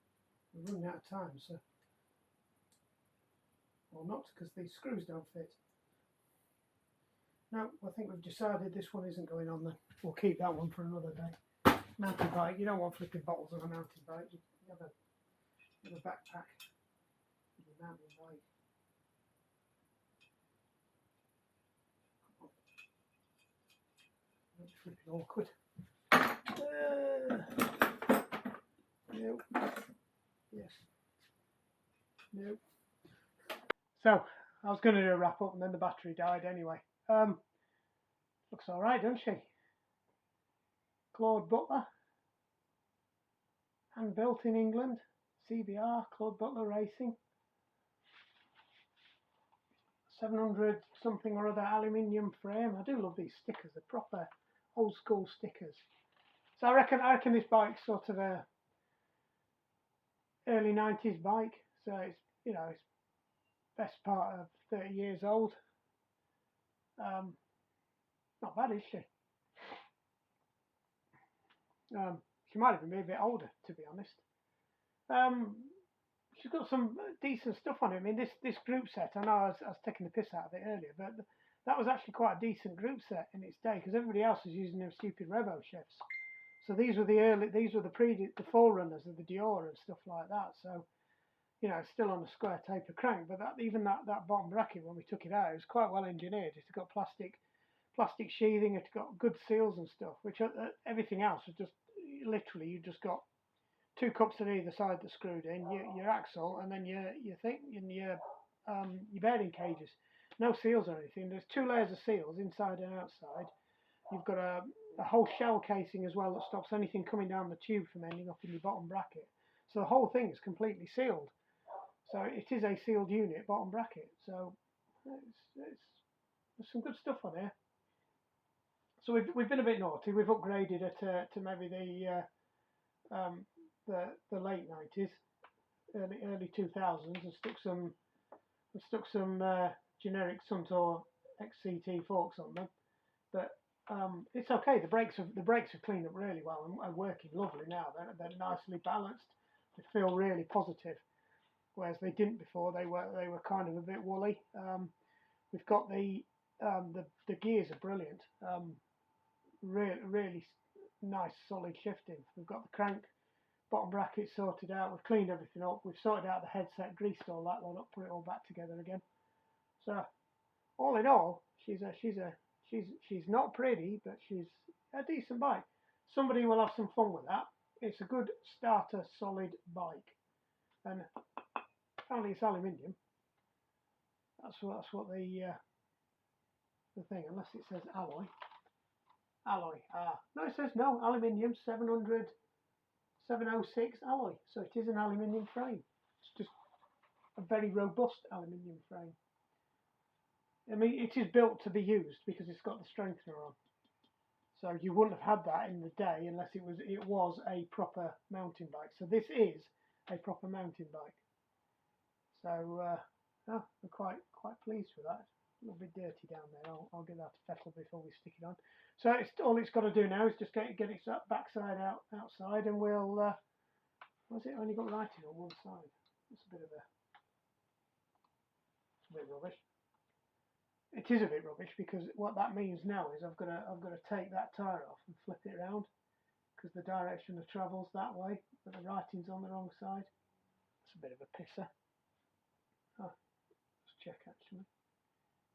we're running out of time, so. Or not, because these screws don't fit. No, I think we've decided this one isn't going on then. We'll keep that one for another day. Mountain bike, you don't want flipping bottles on a mountain bike. You have a backpack with your mountain bike. That's flipping awkward. No. Yes. No. So, I was going to do a wrap up and then the battery died anyway. Looks alright, doesn't she? Claude Butler. Hand built in England. CBR, Claude Butler Racing. 700 something or other aluminium frame. I do love these stickers, they're proper old school stickers. So I reckon this bike's sort of a early 90s bike. So it's, you know, it's best part of 30 years old. Not bad, is she? She might even be a bit older, to be honest. She's got some decent stuff on it. I mean, this group set, I know I was taking the piss out of it earlier, but that was actually quite a decent group set in its day, because everybody else was using them stupid Revo shifts. So these were the forerunners of the Dior and stuff like that. So, you know, it's still on a square taper crank, but even that bottom bracket, when we took it out, it was quite well engineered. It's got plastic sheathing, it's got good seals and stuff, which everything else was just literally, you just got two cups on either side that screwed in, your axle, and then your thing in your bearing cages. No seals or anything. There's two layers of seals, inside and outside. You've got a whole shell casing as well that stops anything coming down the tube from ending up in your bottom bracket. So the whole thing is completely sealed. So it is a sealed unit, bottom bracket. So there's some good stuff on here. So we've been a bit naughty. We've upgraded it to maybe the late 90s, early 2000s, and stuck some generic Suntour XCT forks on them. But it's okay. The brakes have cleaned up really well and are working lovely now. They're nicely balanced. They feel really positive, whereas they didn't before. They were kind of a bit woolly. We've got the gears are brilliant. Really nice solid shifting. We've got the crank bottom bracket sorted out. We've cleaned everything up. We've sorted out the headset, greased all that lot up, put it all back together again. So all in all, she's not pretty, but she's a decent bike. Somebody will have some fun with that. It's a good starter, solid bike, and apparently it's aluminium. That's what the thing, unless it says alloy. No, it says no, aluminium, 706 alloy. So it is an aluminium frame. It's just a very robust aluminium frame. I mean, it is built to be used because it's got the strengthener on. So you wouldn't have had that in the day unless it was a proper mountain bike. So this is a proper mountain bike. So I'm quite pleased with that. A little bit dirty down there. I'll get that to fettle before we stick it on. So all it's got to do now is just get its backside outside, and we'll. Was it only got writing on one side? It's a bit rubbish. It is a bit rubbish because what that means now is I've got to take that tyre off and flip it around because the direction of travel's that way, but the writing's on the wrong side. It's a bit of a pisser. Oh, let's check actually.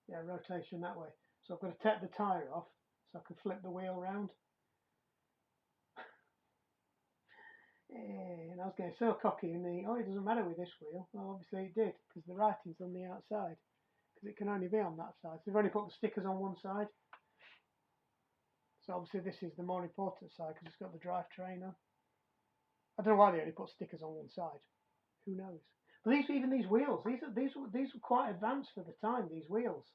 Yeah, rotation that way. So I've got to take the tyre off so I can flip the wheel round. And I was getting so cocky in the, oh, it doesn't matter with this wheel. Well, obviously it did, because the writing's on the outside, because it can only be on that side. So they've only put the stickers on one side. So obviously this is the more important side, because it's got the drivetrain on. I don't know why they only put stickers on one side. Who knows? But even these wheels, these were quite advanced for the time. These wheels.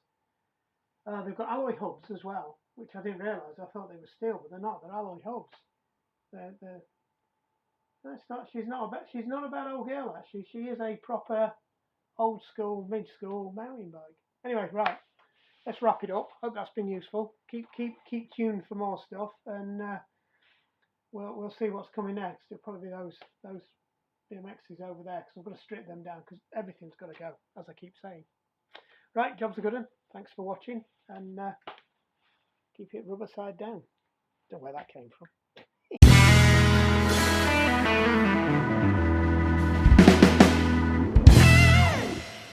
They've got alloy hubs as well, which I didn't realise. I thought they were steel, but they're not. They're alloy hubs. That's not. She's not a bad old girl actually. She is a proper old school, mid school mountain bike. Anyway, right. Let's wrap it up. Hope that's been useful. Keep tuned for more stuff, and we'll see what's coming next. It'll probably be those BMXs over there, because I'm going to strip them down, because everything's got to go, as I keep saying. Right, job's a good one. Thanks for watching, and keep it rubber side down. Don't know where that came from.